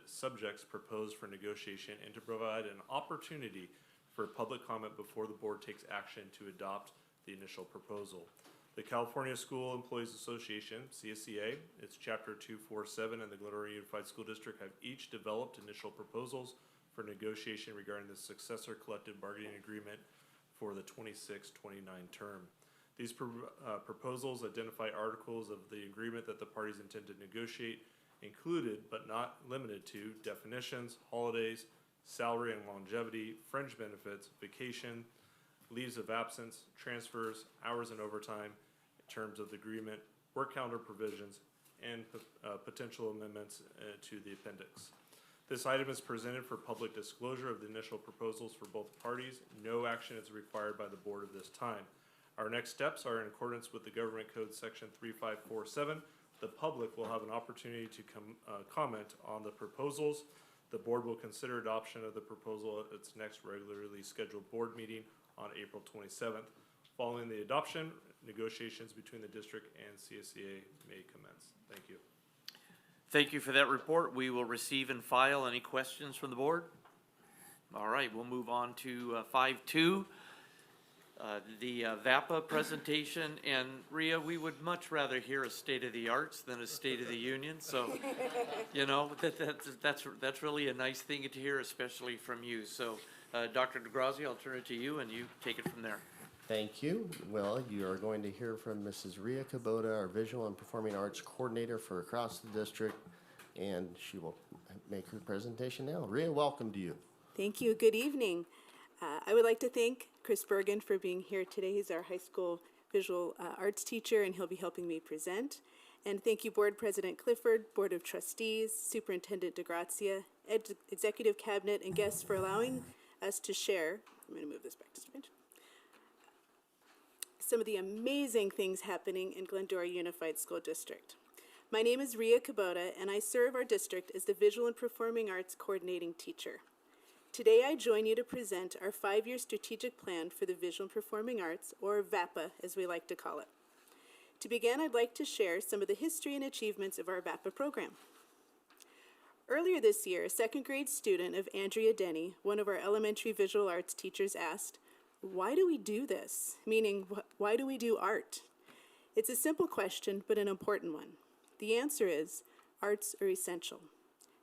subjects proposed for negotiation and to provide an opportunity for public comment before the board takes action to adopt the initial proposal. The California School Employees Association, CSEA, its Chapter 247, and the Glendora Unified School District have each developed initial proposals for negotiation regarding the successor collective bargaining agreement for the 26-29 term. These proposals identify articles of the agreement that the parties intend to negotiate, included but not limited to definitions, holidays, salary and longevity, fringe benefits, vacation, leaves of absence, transfers, hours and overtime, terms of the agreement, work calendar provisions, and potential amendments to the appendix. This item is presented for public disclosure of the initial proposals for both parties. No action is required by the board at this time. Our next steps are in accordance with the Government Code Section 3547. The public will have an opportunity to comment on the proposals. The board will consider adoption of the proposal at its next regularly scheduled board meeting on April 27th. Following the adoption, negotiations between the district and CSEA may commence. Thank you. Thank you for that report. We will receive and file any questions from the board. All right, we'll move on to 5.2. The VAPA presentation, and Ria, we would much rather hear a State of the Arts than a State of the Union, so, you know, that's really a nice thing to hear, especially from you. So, Dr. DeGrazia, I'll turn it to you, and you take it from there. Thank you. Well, you are going to hear from Mrs. Ria Kubota, our Visual and Performing Arts Coordinator for across the district, and she will make her presentation now. Ria, welcome to you. Thank you. Good evening. I would like to thank Chris Bergen for being here today. He's our high school visual arts teacher, and he'll be helping me present. And thank you, Board President Clifford, Board of Trustees, Superintendent DeGrazia, Executive Cabinet, and guests for allowing us to share. I'm going to move this back to screen. Some of the amazing things happening in Glendora Unified School District. My name is Ria Kubota, and I serve our district as the Visual and Performing Arts Coordinating Teacher. Today, I join you to present our 5-year strategic plan for the Visual and Performing Arts, or VAPA, as we like to call it. To begin, I'd like to share some of the history and achievements of our VAPA program. Earlier this year, a second grade student of Andrea Denny, one of our elementary visual arts teachers, asked, "Why do we do this?" Meaning, why do we do art? It's a simple question, but an important one. The answer is, arts are essential.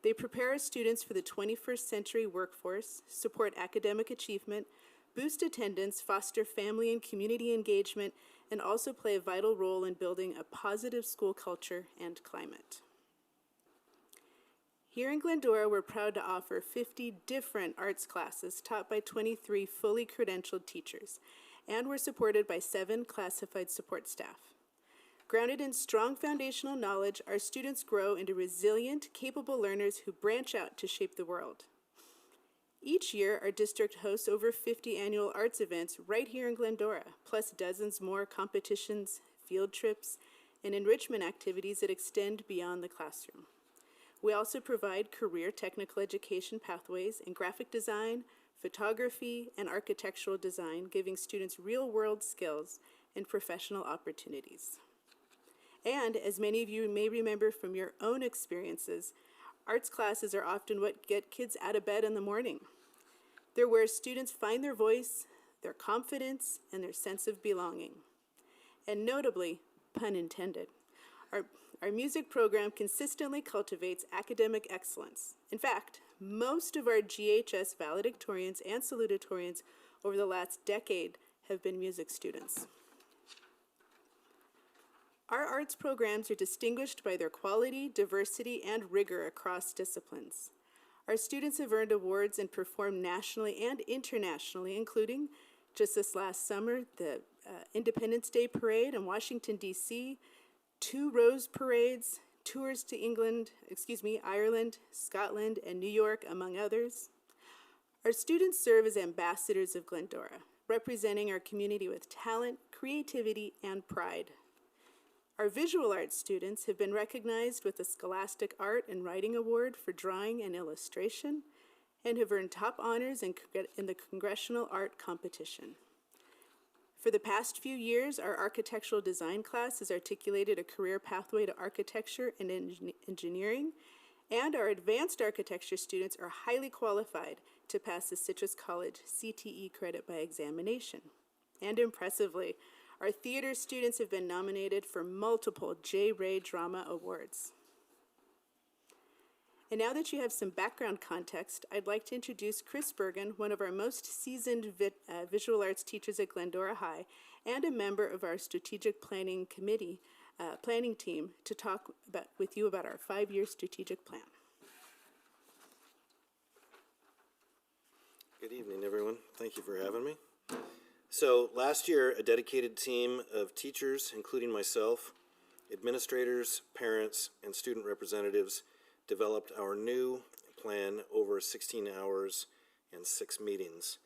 They prepare our students for the 21st century workforce, support academic achievement, boost attendance, foster family and community engagement, and also play a vital role in building a positive school culture and climate. Here in Glendora, we're proud to offer 50 different arts classes taught by 23 fully credentialed teachers, and we're supported by 7 classified support staff. Grounded in strong foundational knowledge, our students grow into resilient, capable learners who branch out to shape the world. Each year, our district hosts over 50 annual arts events right here in Glendora, plus dozens more competitions, field trips, and enrichment activities that extend beyond the classroom. We also provide career technical education pathways in graphic design, photography, and architectural design, giving students real-world skills and professional opportunities. And as many of you may remember from your own experiences, arts classes are often what get kids out of bed in the morning. They're where students find their voice, their confidence, and their sense of belonging. And notably, pun intended, our music program consistently cultivates academic excellence. In fact, most of our GHS valedictorians and salutatorians over the last decade have been music students. Our arts programs are distinguished by their quality, diversity, and rigor across disciplines. Our students have earned awards and performed nationally and internationally, including, just this last summer, the Independence Day Parade in Washington, D.C., 2 Rose Parades, tours to Ireland, Scotland, and New York, among others. Our students serve as ambassadors of Glendora, representing our community with talent, creativity, and pride. Our visual arts students have been recognized with the Scholastic Art and Writing Award for drawing and illustration, and have earned top honors in the Congressional Art Competition. For the past few years, our architectural design class has articulated a career pathway to architecture and engineering, and our advanced architecture students are highly qualified to pass the Citrus College CTE credit by examination. And impressively, our theater students have been nominated for multiple J. Ray Drama Awards. And now that you have some background context, I'd like to introduce Chris Bergen, one of our most seasoned visual arts teachers at Glendora High, and a member of our strategic planning committee, planning team, to talk with you about our 5-year strategic plan. Good evening, everyone. Thank you for having me. So last year, a dedicated team of teachers, including myself, administrators, parents, and student representatives, developed our new plan over 16 hours and 6 meetings.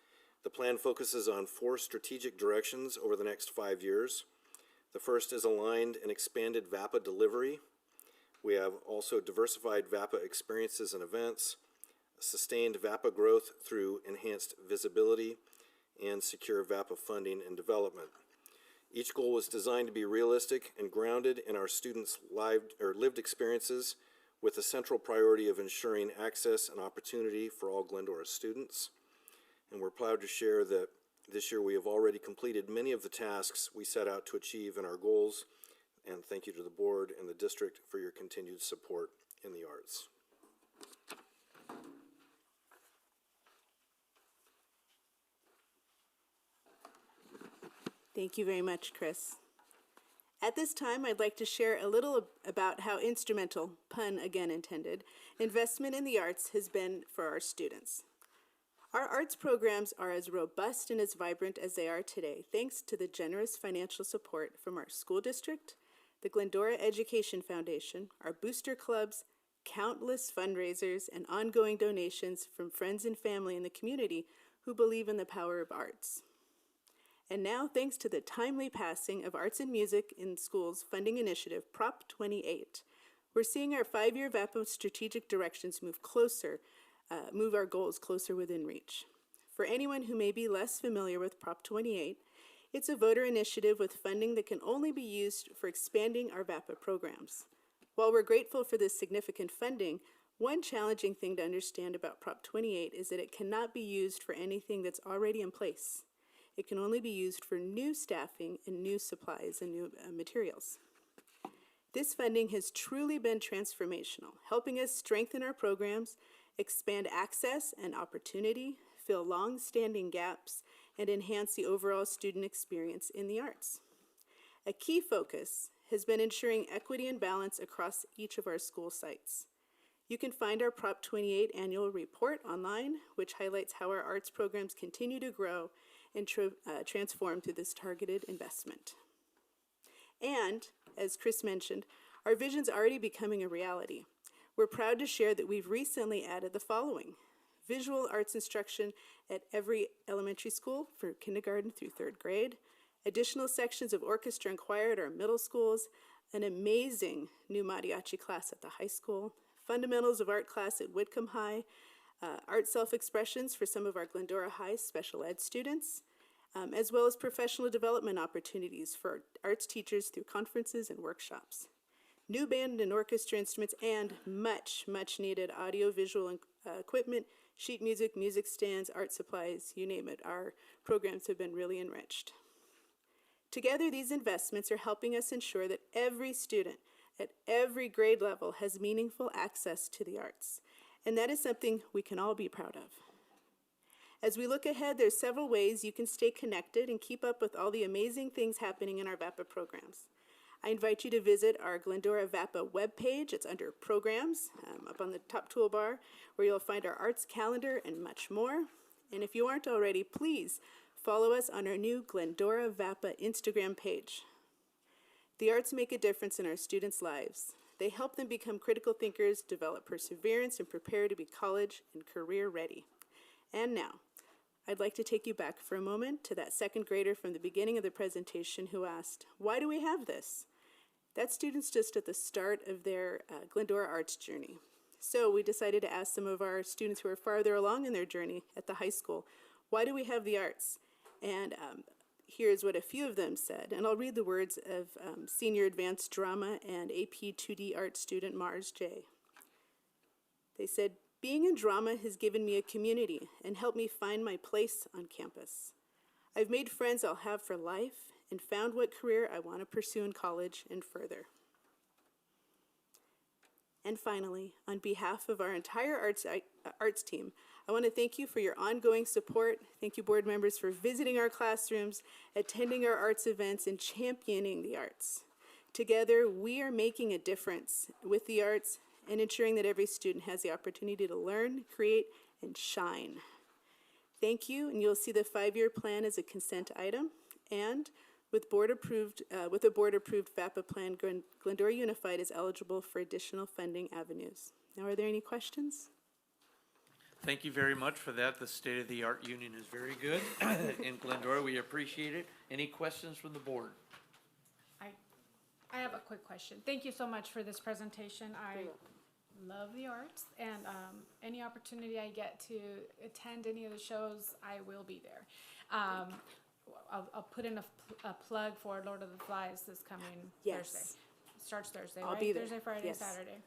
The plan focuses on 4 strategic directions over the next 5 years. The first is aligned and expanded VAPA delivery. We have also diversified VAPA experiences and events, sustained VAPA growth through enhanced visibility, and secure VAPA funding and development. Each goal was designed to be realistic and grounded in our students' lived experiences, with a central priority of ensuring access and opportunity for all Glendora students. And we're proud to share that this year we have already completed many of the tasks we set out to achieve in our goals, and thank you to the board and the district for your continued support in the arts. Thank you very much, Chris. At this time, I'd like to share a little about how instrumental, pun again intended, investment in the arts has been for our students. Our arts programs are as robust and as vibrant as they are today, thanks to the generous financial support from our school district, the Glendora Education Foundation, our booster clubs, countless fundraisers, and ongoing donations from friends and family in the community who believe in the power of arts. And now, thanks to the timely passing of Arts and Music in Schools funding initiative, Prop 28, we're seeing our 5-year VAPA strategic directions move our goals closer within reach. For anyone who may be less familiar with Prop 28, it's a voter initiative with funding that can only be used for expanding our VAPA programs. While we're grateful for this significant funding, one challenging thing to understand about Prop 28 is that it cannot be used for anything that's already in place. It can only be used for new staffing and new supplies and new materials. This funding has truly been transformational, helping us strengthen our programs, expand access and opportunity, fill long-standing gaps, and enhance the overall student experience in the arts. A key focus has been ensuring equity and balance across each of our school sites. You can find our Prop 28 annual report online, which highlights how our arts programs continue to grow and transform through this targeted investment. And as Chris mentioned, our vision's already becoming a reality. We're proud to share that we've recently added the following: visual arts instruction at every elementary school for kindergarten through 3rd grade, additional sections of orchestra and choir at our middle schools, an amazing new mariachi class at the high school, fundamentals of art class at Whitcomb High, art self-expressions for some of our Glendora High special ed students, as well as professional development opportunities for arts teachers through conferences and workshops. New band and orchestra instruments, and much needed audio-visual equipment, sheet music, music stands, art supplies, you name it. Our programs have been really enriched. Together, these investments are helping us ensure that every student at every grade level has meaningful access to the arts. And that is something we can all be proud of. As we look ahead, there's several ways you can stay connected and keep up with all the amazing things happening in our VAPA programs. I invite you to visit our Glendora VAPA webpage. It's under Programs, up on the top toolbar, where you'll find our arts calendar and much more. And if you aren't already, please follow us on our new Glendora VAPA Instagram page. The arts make a difference in our students' lives. They help them become critical thinkers, develop perseverance, and prepare to be college and career ready. And now, I'd like to take you back for a moment to that 2nd grader from the beginning of the presentation who asked, why do we have this? That student's just at the start of their Glendora arts journey. So we decided to ask some of our students who are farther along in their journey at the high school, why do we have the arts? And here's what a few of them said, and I'll read the words of Senior Advanced Drama and AP 2D Art student Mars J. They said, being in drama has given me a community and helped me find my place on campus. I've made friends I'll have for life and found what career I want to pursue in college and further. And finally, on behalf of our entire arts team, I want to thank you for your ongoing support. Thank you, board members, for visiting our classrooms, attending our arts events, and championing the arts. Together, we are making a difference with the arts and ensuring that every student has the opportunity to learn, create, and shine. Thank you, and you'll see the 5-year plan as a consent item. And with a board-approved VAPA plan, Glendora Unified is eligible for additional funding avenues. Now, are there any questions? Thank you very much for that. The state-of-the-art union is very good in Glendora. We appreciate it. Any questions from the board? I have a quick question. Thank you so much for this presentation. I love the arts, and any opportunity I get to attend any of the shows, I will be there. I'll put in a plug for Lord of the Flies this coming Thursday. Starts Thursday, I'll right? be there. Thursday, Friday, Yes. Saturday.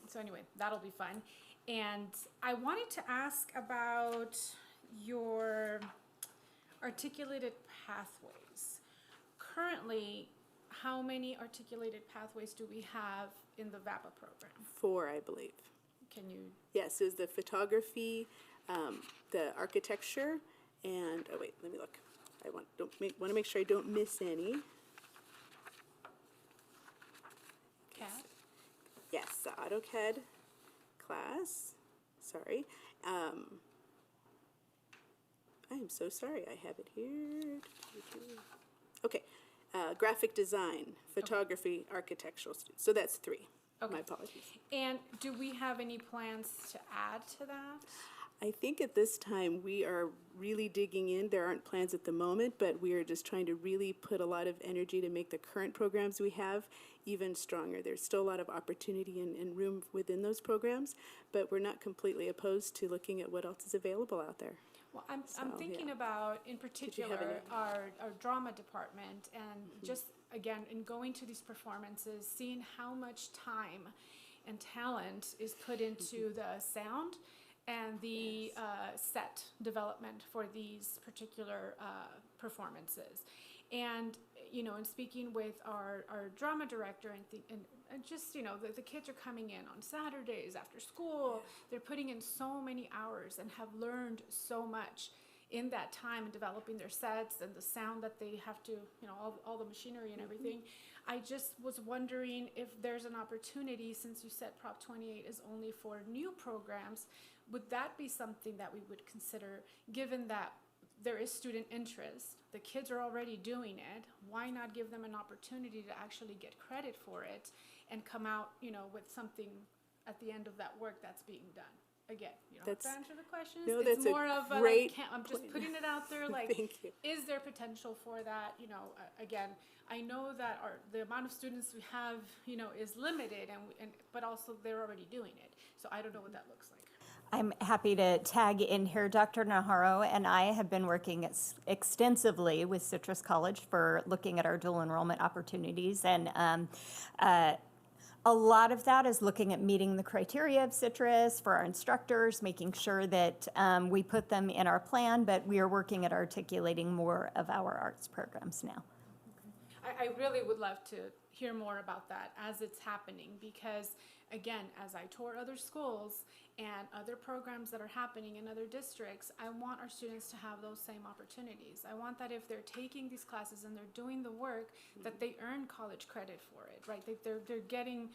So anyway, that'll be fun. And I wanted to ask about your articulated pathways. Currently, how many articulated pathways do we have in the VAPA program? 4, I believe. Can you? Yes, it was the photography, the architecture, and, oh wait, let me look. I want to make sure I don't miss any. CAD? Yes, the AutoCAD class. Sorry. I am so sorry. I have it here. Okay. Graphic design, photography, architectural students. So that's 3. Okay. My apologies. And do we have any plans to add to that? I think at this time we are really digging in. There aren't plans at the moment, but we are just trying to really put a lot of energy to make the current programs we have even stronger. There's still a lot of opportunity and room within those programs, but we're not completely opposed to looking at what else is available out there. Well, I'm thinking about, in particular, our drama department, and just, again, in going to these performances, seeing how much time and talent is put into the sound and the set development for these particular performances. And, you know, in speaking with our drama director and just, you know, the kids are coming in on Saturdays after school. They're putting in so many hours and have learned so much in that time and developing their sets and the sound that they have to, you know, all the machinery and everything. I just was wondering if there's an opportunity, since you said Prop 28 is only for new programs, would that be something that we would consider, given that there is student interest, the kids are already doing it, why not give them an opportunity to actually get credit for it and come out, with something at the end of that work that's being done? Again, you don't have to answer the questions. No, It's that's a more of a, great I'm just point. putting it out there, like, Thank you. is there potential for that? Again, I know that the amount of students we have, is limited, but also they're already doing it. So I don't know what that looks like. I'm happy to tag in here. Dr. Najarro and I have been working extensively with Citrus College for looking at our dual enrollment opportunities. And a lot of that is looking at meeting the criteria of Citrus for our instructors, making sure that we put them in our plan, but we are working at articulating more of our arts programs now. I really would love to hear more about that as it's happening, because again, as I tour other schools and other programs that are happening in other districts, I want our students to have those same opportunities. I want that if they're taking these classes and they're doing the work, that they earn college credit for it, right? They're getting,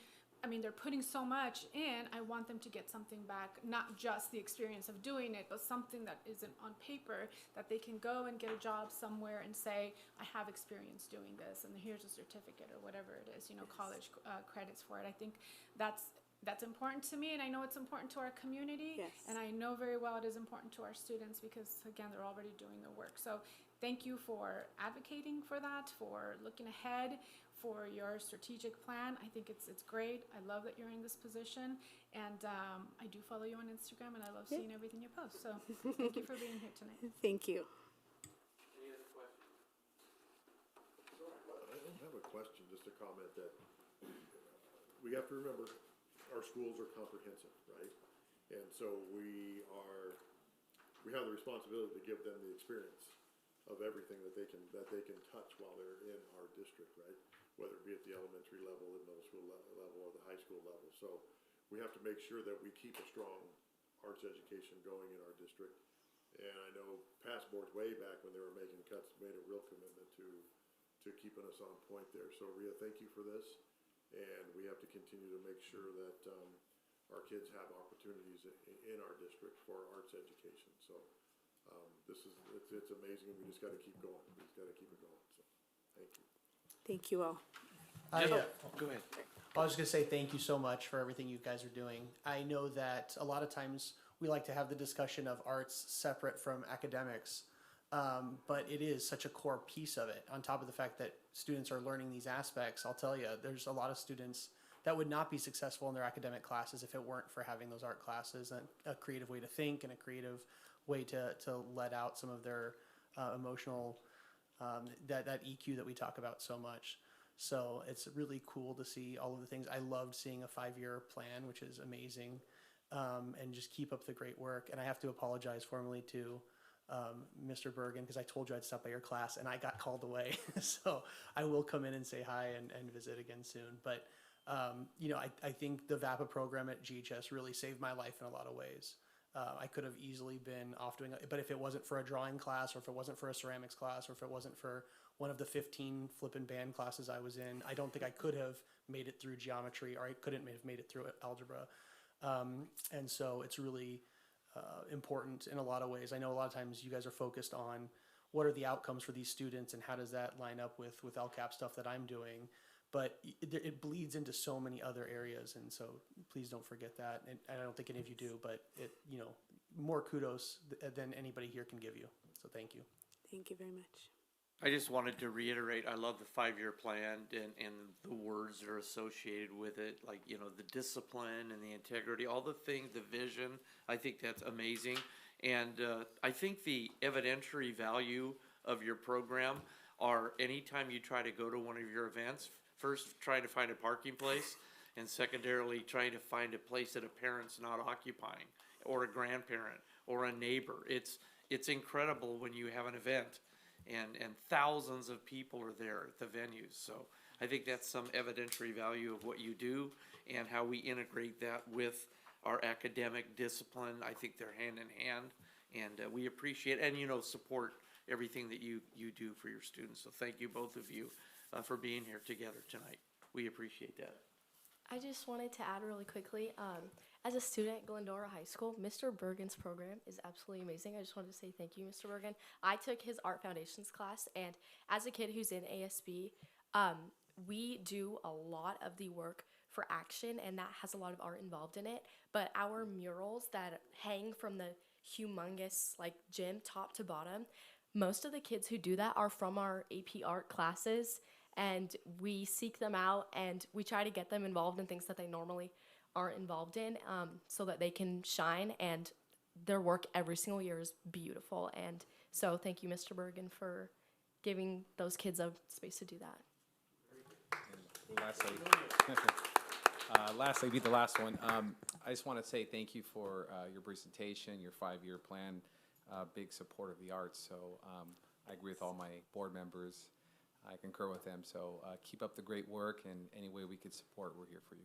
they're putting so much in, I want them to get something back, not just the experience of doing it, but something that isn't on paper, that they can go and get a job somewhere and say, I have experience doing this, and here's a certificate or whatever it is, college credits for it. I think that's important to me, and I know it's important to our community, and I know very well it is important to our students because, again, they're already doing the work. So thank you for advocating for that, for looking ahead, for your strategic plan. I think it's great. I love that you're in this position, and I do follow you on Instagram, and I love seeing everything you post. So thank you for being here tonight. Thank you. Any other questions? I don't have a question, just a comment that we have to remember our schools are comprehensive, right? And so we have the responsibility to give them the experience of everything that they can touch while they're in our district, right? Whether it be at the elementary level, the middle school level, or the high school level. So we have to make sure that we keep a strong arts education going in our district. And I know past boards way back when they were making cuts made a real commitment to keeping us on point there. So Rhea, thank you for this. And we have to continue to make sure that our kids have opportunities in our district for arts education. So it's amazing, and we just got to keep going. We just got to keep it going. So thank you. Thank you all. Go ahead. I was going to say thank you so much for everything you guys are doing. I know that a lot of times we like to have the discussion of arts separate from academics, but it is such a core piece of it. On top of the fact that students are learning these aspects, I'll tell you, there's a lot of students that would not be successful in their academic classes if it weren't for having those art classes and a creative way to think and a creative way to let out some of their emotional, that EQ that we talk about so much. So it's really cool to see all of the things. I loved seeing a 5-year plan, which is amazing, and just keep up the great work. And I have to apologize formally to Mr. Bergen, because I told you I'd stop by your class and I got called away. So I will come in and say hi and visit again soon. But, I think the VAPA program at GHS really saved my life in a lot of ways. I could have easily been off doing it, but if it wasn't for a drawing class, or if it wasn't for a ceramics class, or if it wasn't for one of the 15 flippin' band classes I was in, I don't think I could have made it through geometry, or I couldn't have made it through algebra. And so it's really important in a lot of ways. I know a lot of times you guys are focused on what are the outcomes for these students and how does that line up with LCAP stuff that I'm doing, but it bleeds into so many other areas, and so please don't forget that. And I don't think any of you do, but more kudos than anybody here can give you. So thank you. Thank you very much. I just wanted to reiterate, I love the 5-year plan and the words that are associated with it, like, the discipline and the integrity, all the things, the vision. I think that's amazing. And I think the evidentiary value of your program are anytime you try to go to one of your events, first trying to find a parking place, and secondarily trying to find a place that a parent's not occupying, or a grandparent, or a neighbor. It's incredible when you have an event and thousands of people are there at the venues. So I think that's some evidentiary value of what you do and how we integrate that with our academic discipline. I think they're hand in hand, and we appreciate and support everything that you do for your students. So thank you, both of you, for being here together tonight. We appreciate that. I just wanted to add really quickly, as a student at Glendora High School, Mr. Bergen's program is absolutely amazing. I just wanted to say thank you, Mr. Bergen. I took his Art Foundations class, and as a kid who's in ASB, we do a lot of the work for action, and that has a lot of art involved in it. But our murals that hang from the humongous gym top to bottom, most of the kids who do that are from our AP art classes, and we seek them out and we try to get them involved in things that they normally aren't involved in, so that they can shine, and their work every single year is beautiful. And so thank you, Mr. Bergen, for giving those kids a space to do that. Lastly, be the last one. I just want to say thank you for your presentation, your 5-year plan, big support of the arts. So I agree with all my board members. I concur with them. So keep up the great work, and any way we could support, we're here for you.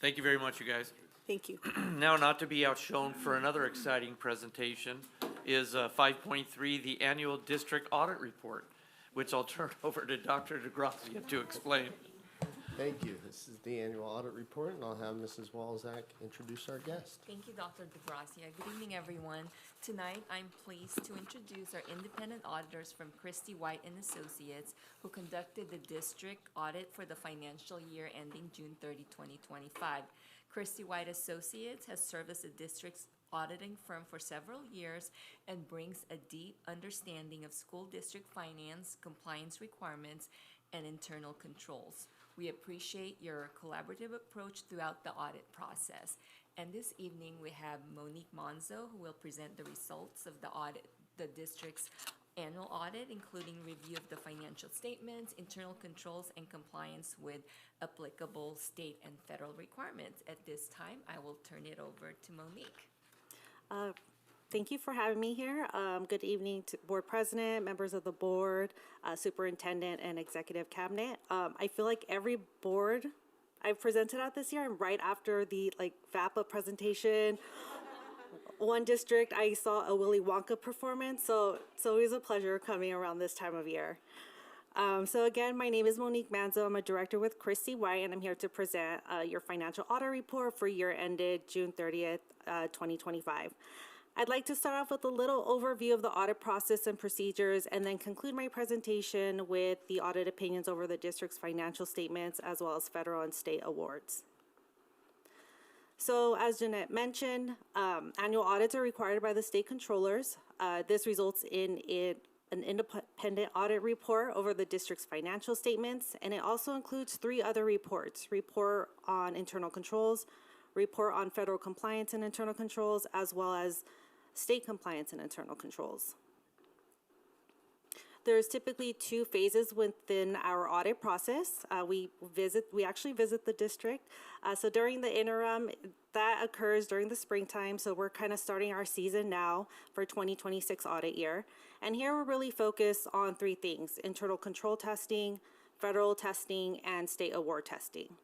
Thank you very much, you guys. Thank you. Now, not to be outshone for another exciting presentation is 5.3, the Annual District Audit Report, which I'll turn over to Dr. DeGrazia to explain. Thank you. This is the annual audit report, and I'll have Mrs. Walzak introduce our guest. Thank you, Dr. DeGrazia. Good evening, everyone. Tonight, I'm pleased to introduce our independent auditors from Christie White and Associates, who conducted the district audit for the financial year ending June 30, 2025. Christie White Associates has served as the district's auditing firm for several years and brings a deep understanding of school district finance, compliance requirements, and internal controls. We appreciate your collaborative approach throughout the audit process. And this evening, we have Monique Monzo, who will present the results of the district's annual audit, including review of the financial statements, internal controls, and compliance with applicable state and federal requirements. At this time, I will turn it over to Monique. Thank you for having me here. Good evening to board president, members of the board, superintendent, and executive cabinet. I feel like every board I've presented at this year, and right after the VAPA presentation, one district I saw a Willy Wonka performance, so it's always a pleasure coming around this time of year. So again, my name is Monique Manzo. I'm a director with Christie White, and I'm here to present your financial audit report for year ended June 30th, 2025. I'd like to start off with a little overview of the audit process and procedures, and then conclude my presentation with the audit opinions over the district's financial statements, as well as federal and state awards. So as Jeanette mentioned, annual audits are required by the state controllers. This results in an independent audit report over the district's financial statements, and it also includes 3 other reports: report on internal controls, report on federal compliance and internal controls, as well as state compliance and internal controls. There's typically 2 phases within our audit process. We actually visit the district. So during the interim, that occurs during the springtime. So we're kind of starting our season now for 2026 audit year. And here we're really focused on 3 things: internal control testing, federal testing, and state award testing.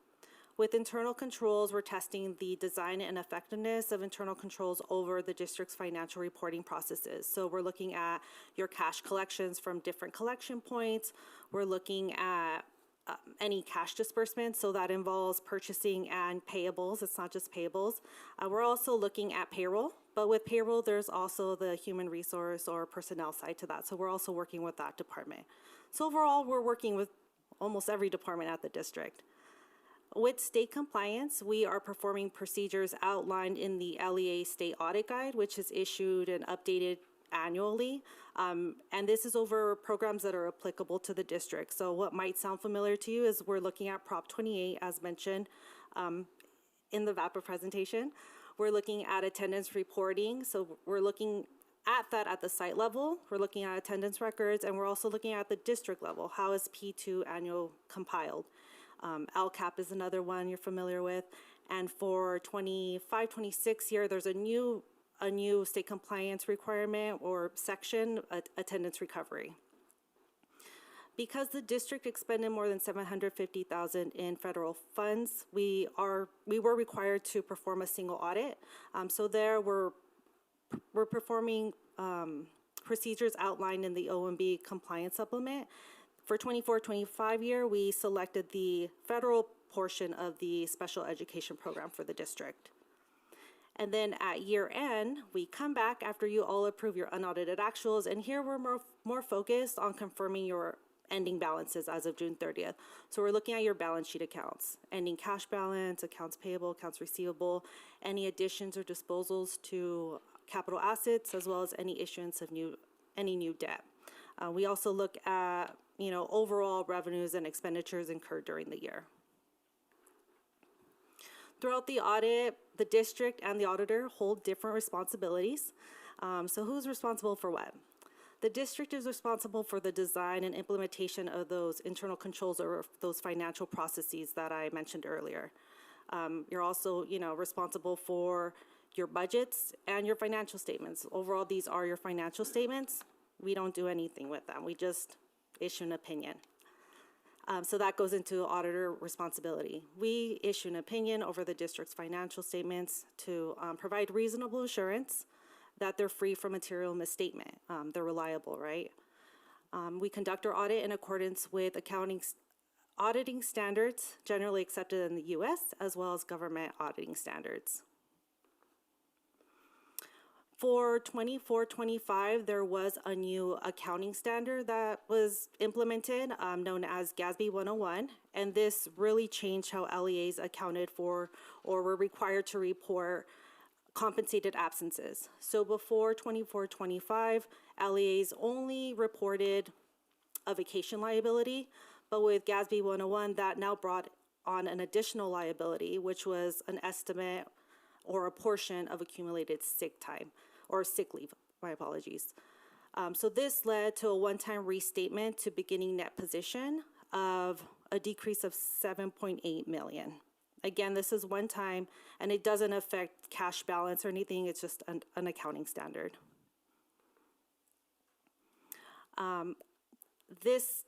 With internal controls, we're testing the design and effectiveness of internal controls over the district's financial reporting processes. So we're looking at your cash collections from different collection points. We're looking at any cash disbursements, so that involves purchasing and payables. It's not just payables. We're also looking at payroll, but with payroll, there's also the human resource or personnel side to that. So we're also working with that department. So overall, we're working with almost every department at the district. With state compliance, we are performing procedures outlined in the LEA State Audit Guide, which is issued and updated annually. And this is over programs that are applicable to the district. So what might sound familiar to you is we're looking at Prop 28, as mentioned in the VAPA presentation. We're looking at attendance reporting. So we're looking at that at the site level. We're looking at attendance records, and we're also looking at the district level. How is P2 annual compiled? LCAP is another one you're familiar with. And for 25-26 year, there's a new state compliance requirement or section, attendance recovery. Because the district expended more than $750,000 in federal funds, we were required to perform a single audit. So there we're performing procedures outlined in the OMB compliance supplement. For 24-25 year, we selected the federal portion of the special education program for the district. And then at year end, we come back after you all approve your unaudited actuals, and here we're more focused on confirming your ending balances as of June 30th. So we're looking at your balance sheet accounts, ending cash balance, accounts payable, accounts receivable, any additions or disposals to capital assets, as well as any issuance of any new debt. We also look at, overall revenues and expenditures incurred during the year. Throughout the audit, the district and the auditor hold different responsibilities. So who's responsible for what? The district is responsible for the design and implementation of those internal controls or those financial processes that I mentioned earlier. You're also, responsible for your budgets and your financial statements. Overall, these are your financial statements. We don't do anything with them. We just issue an opinion. So that goes into auditor responsibility. We issue an opinion over the district's financial statements to provide reasonable assurance that they're free from material misstatement. They're reliable, right? We conduct our audit in accordance with auditing standards generally accepted in the U.S. as well as government auditing standards. For 24-25, there was a new accounting standard that was implemented known as GASB 101, and this really changed how LEAs accounted for or were required to report compensated absences. So before 24-25, LEAs only reported a vacation liability, but with GASB 101, that now brought on an additional liability, which was an estimate or a portion of accumulated sick time, or sick leave, my apologies. So this led to a one-time restatement to beginning net position of a decrease of $7.8 million. Again, this is one time, and it doesn't affect cash balance or anything, it's just an accounting standard. This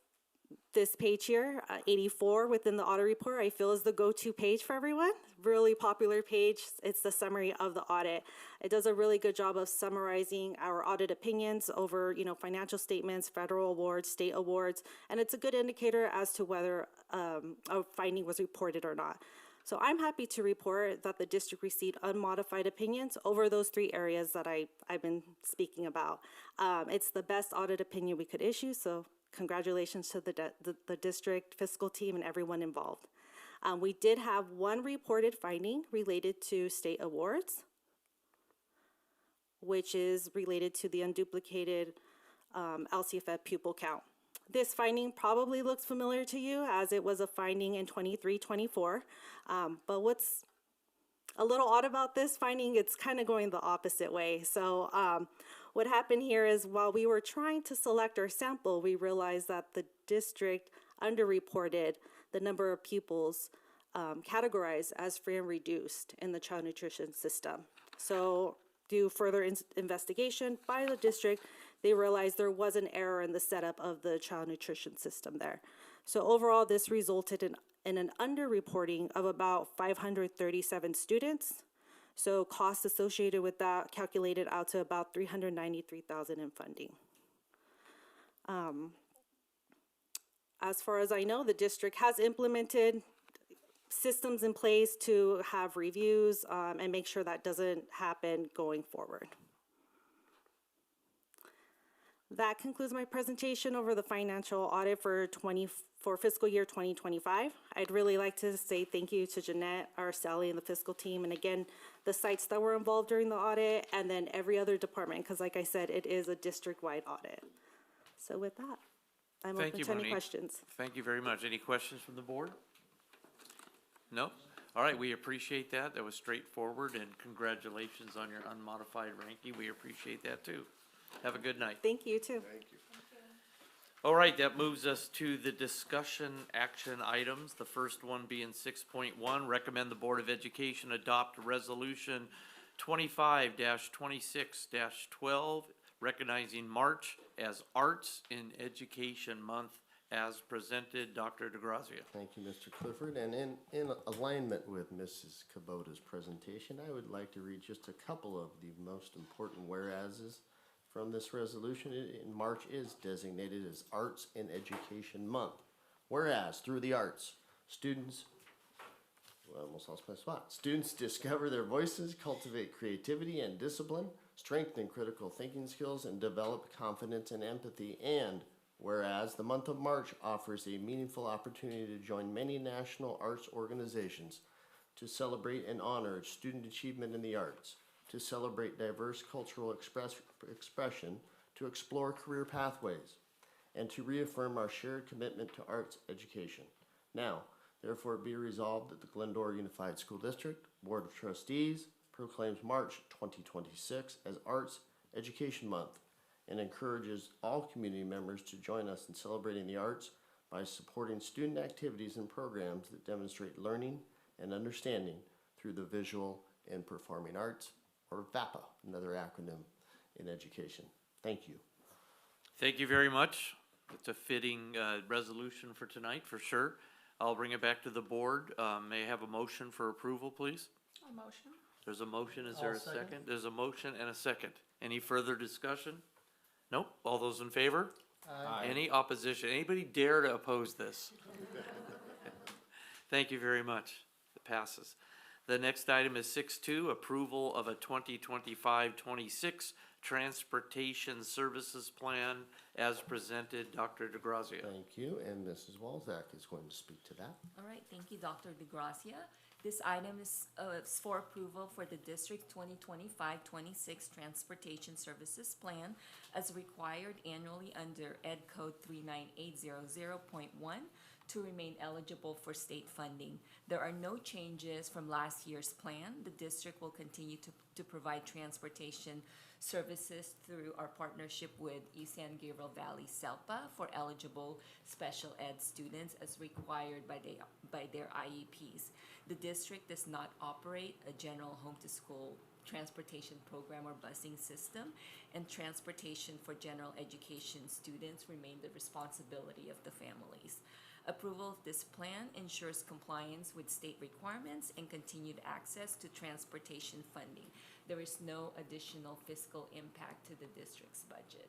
page here, 84 within the audit report, I feel is the go-to page for everyone. Really popular page. It's the summary of the audit. It does a really good job of summarizing our audit opinions over, financial statements, federal awards, state awards, and it's a good indicator as to whether a finding was reported or not. So I'm happy to report that the district received unmodified opinions over those three areas that I've been speaking about. It's the best audit opinion we could issue, so congratulations to the district fiscal team and everyone involved. We did have one reported finding related to state awards, which is related to the unduplicated LCFF pupil count. This finding probably looks familiar to you as it was a finding in 23-24, but what's a little odd about this finding, it's kind of going the opposite way. So what happened here is while we were trying to select our sample, we realized that the district underreported the number of pupils categorized as free and reduced in the child nutrition system. So due further investigation by the district, they realized there was an error in the setup of the child nutrition system there. So overall, this resulted in an underreporting of about 537 students. So costs associated with that calculated out to about $393,000 in funding. As far as I know, the district has implemented systems in place to have reviews and make sure that doesn't happen going forward. That concludes my presentation over the financial audit for fiscal year 2025. I'd really like to say thank you to Jeanette, our Sally, and the fiscal team, and again, the sites that were involved during the audit, and then every other department, because like I said, it is a district-wide audit. So with that, I'm open to any questions. Thank you very much. Any questions from the board? No? All right, we appreciate that. That was straightforward, and congratulations on your unmodified ranking. We appreciate that too. Have a good night. Thank you too. Thank you. All right, that moves us to the discussion action items. The first one being 6.1, recommend the Board of Education adopt resolution 25-26-12, recognizing March as Arts in Education Month as presented. Dr. DeGrazia. Thank you, Mr. Clifford. And in alignment with Mrs. Kubota's presentation, I would like to read just a couple of the most important whereases from this resolution in March is designated as Arts and Education Month. Whereas through the arts, I almost lost my spot. Students discover their voices, cultivate creativity and discipline, strengthen critical thinking skills, and develop confidence and empathy. And whereas the month of March offers a meaningful opportunity to join many national arts organizations to celebrate and honor student achievement in the arts, to celebrate diverse cultural expression, to explore career pathways, and to reaffirm our shared commitment to arts education. Now, therefore, be resolved that the Glendora Unified School District Board of Trustees proclaims March 2026 as Arts Education Month and encourages all community members to join us in celebrating the arts by supporting student activities and programs that demonstrate learning and understanding through the visual and performing arts, or VAPA, another acronym in education. Thank you. Thank you very much. It's a fitting resolution for tonight, for sure. I'll bring it back to the board. May I have a motion for approval, please? A motion. There's a motion. Is there I'll a second. second? There's a motion and a second. Any further discussion? Nope. All those in favor? Aye. Any opposition? Anybody dare to oppose this? Thank you very much. It passes. The next item is 6.2, approval of a 2025-26 transportation services plan as presented. Dr. DeGrazia. Thank you, and Mrs. Walzak is going to speak to that. All right, thank you, Dr. DeGrazia. This item is for approval for the District 2025-26 Transportation Services Plan as required annually under Ed Code 39800.1 to remain eligible for state funding. There are no changes from last year's plan. The district will continue to provide transportation services through our partnership with East San Gabriel Valley SELPA for eligible special ed students as required by their IEPs. The district does not operate a general home-to-school transportation program or busing system, and transportation for general education students remain the responsibility of the families. Approval of this plan ensures compliance with state requirements and continued access to transportation funding. There is no additional fiscal impact to the district's budget.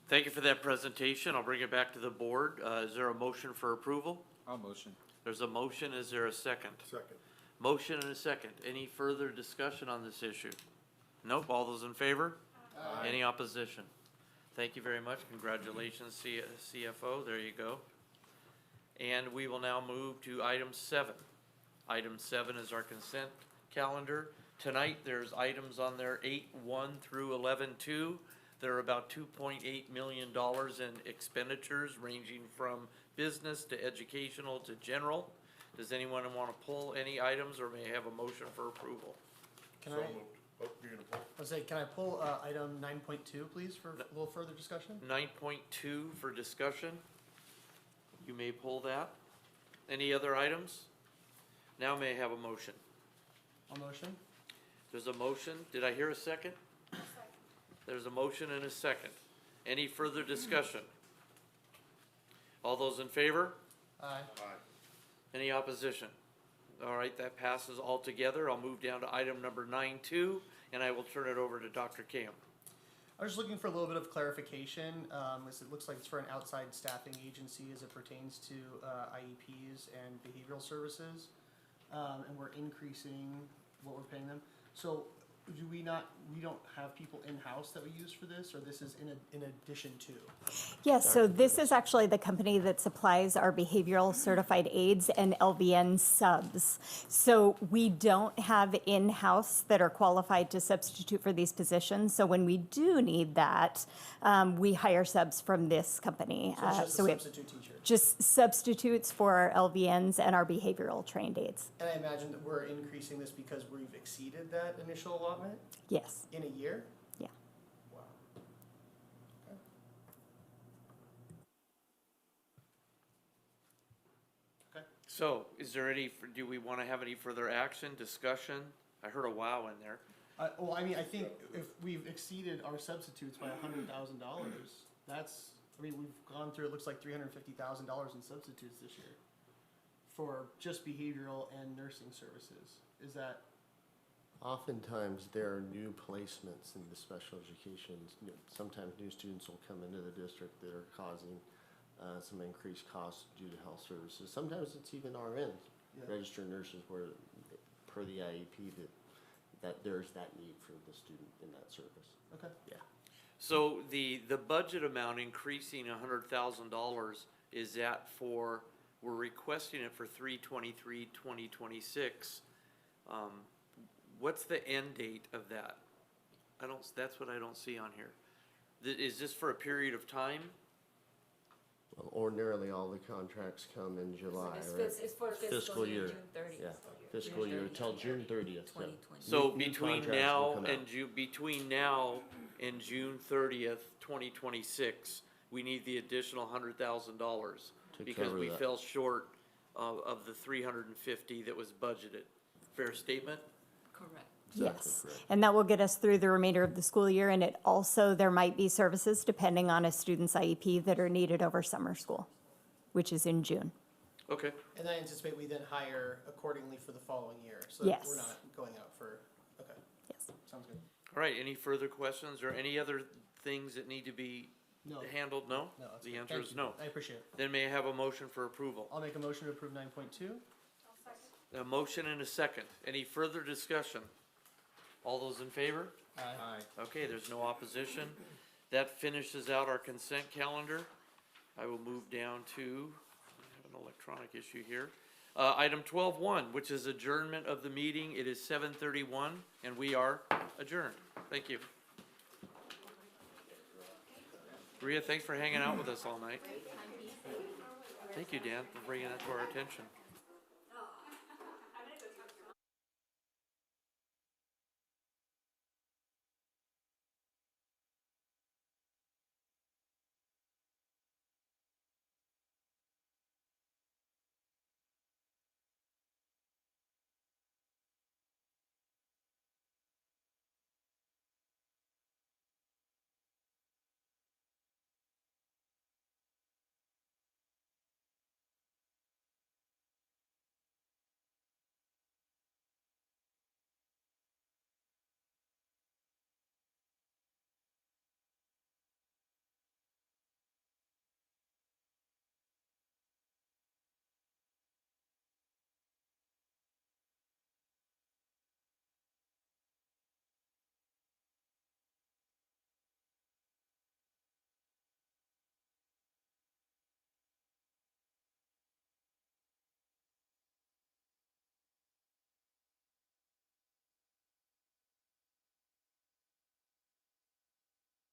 Thank you for that presentation. I'll bring it back to the board. Is there a motion for approval? I'll motion. There's a motion. Is there a second? Second. Motion and a second. Any further discussion on this issue? Nope. All those in favor? Aye. Any opposition? Thank you very much. Congratulations, CFO. There you go. And we will now move to item 7. Item 7 is our consent calendar. Tonight, there's items on there 8.1 through 11.2. There are about $2.8 million in expenditures ranging from business to educational to general. Does anyone want to pull any items, or may I have a motion for approval? Can So I? moved. Oh, you're gonna pull? I'll say, can I pull item 9.2, please, for a little further discussion? 9.2 for discussion. You may pull that. Any other items? Now may I have a motion? I'll motion. There's a motion. Did I hear a second? There's a motion and a second. Any further discussion? All those in favor? Aye. Any opposition? All right, that passes altogether. I'll move down to item number 9.2, and I will turn it over to Dr. Cam. I was just looking for a little bit of clarification, as it looks like it's for an outside staffing agency as it pertains to IEPs and behavioral services, and we're increasing what we're paying them. So do we don't have people in-house that we use for this, or this is in addition to? Yes, so this is actually the company that supplies our behavioral certified aides and LVN subs. So we don't have in-house that are qualified to substitute for these positions. So when we do need that, we hire subs from this company. So it's just a we have substitute teacher? just substitutes for our LVNs and our behavioral trained aides. And I imagine that we're increasing this because we've exceeded that initial allotment Yes, in a year? yeah. Wow. Okay. Okay. So, is there any, do we want to have any further action, discussion? I heard a wow in there. Well, I mean, I think if we've exceeded our substitutes by $100,000, that's, I mean, we've gone through, it looks like $350,000 in substitutes this year for just behavioral and nursing services. Is that Oftentimes, there are new placements in the special education. Sometimes new students will come into the district that are causing some increased costs due to health services. Sometimes it's even RNs, registered nurses, where per the IEP that there's that need for the student in that service. Okay. Yeah. So the budget amount increasing $100,000, is that for, we're requesting it for 3/23/2026. What's the end date of that? That's what I don't see on here. Is this for a period of time? Well, ordinarily, all the contracts come in July, It's right? it's for fiscal year, June 30th. Yeah, fiscal year till June 30th. 2020. So New between contracts will now come and out. between now and June 30th, 2026, we need the additional $100,000 To because cover we that. fell short of the 350 that was budgeted. Fair statement? Correct. Yes, and that will get us through the remainder of the school year, and it also, there might be services depending on a student's IEP that are needed over summer school, which is in June. Okay. And I anticipate we then hire accordingly for the following year, so that we're Yes. not going out for, okay. Yes. Sounds good. All right, any further questions or any other things that need to be No. handled? No? No, that's The good. answer Thank is you. no. I appreciate it. Then may I have a motion for approval? I'll make a motion to approve 9.2. A motion and a second. Any further discussion? All those in favor? Aye. Okay, there's no opposition. That finishes out our consent calendar. I will move down to, I have an electronic issue here. Item 12.1, which is adjournment of the meeting. It is 7:31 and we are adjourned. Thank you. Rhea, thanks for hanging out with us all night. Thank you, Dan, for bringing that to our attention.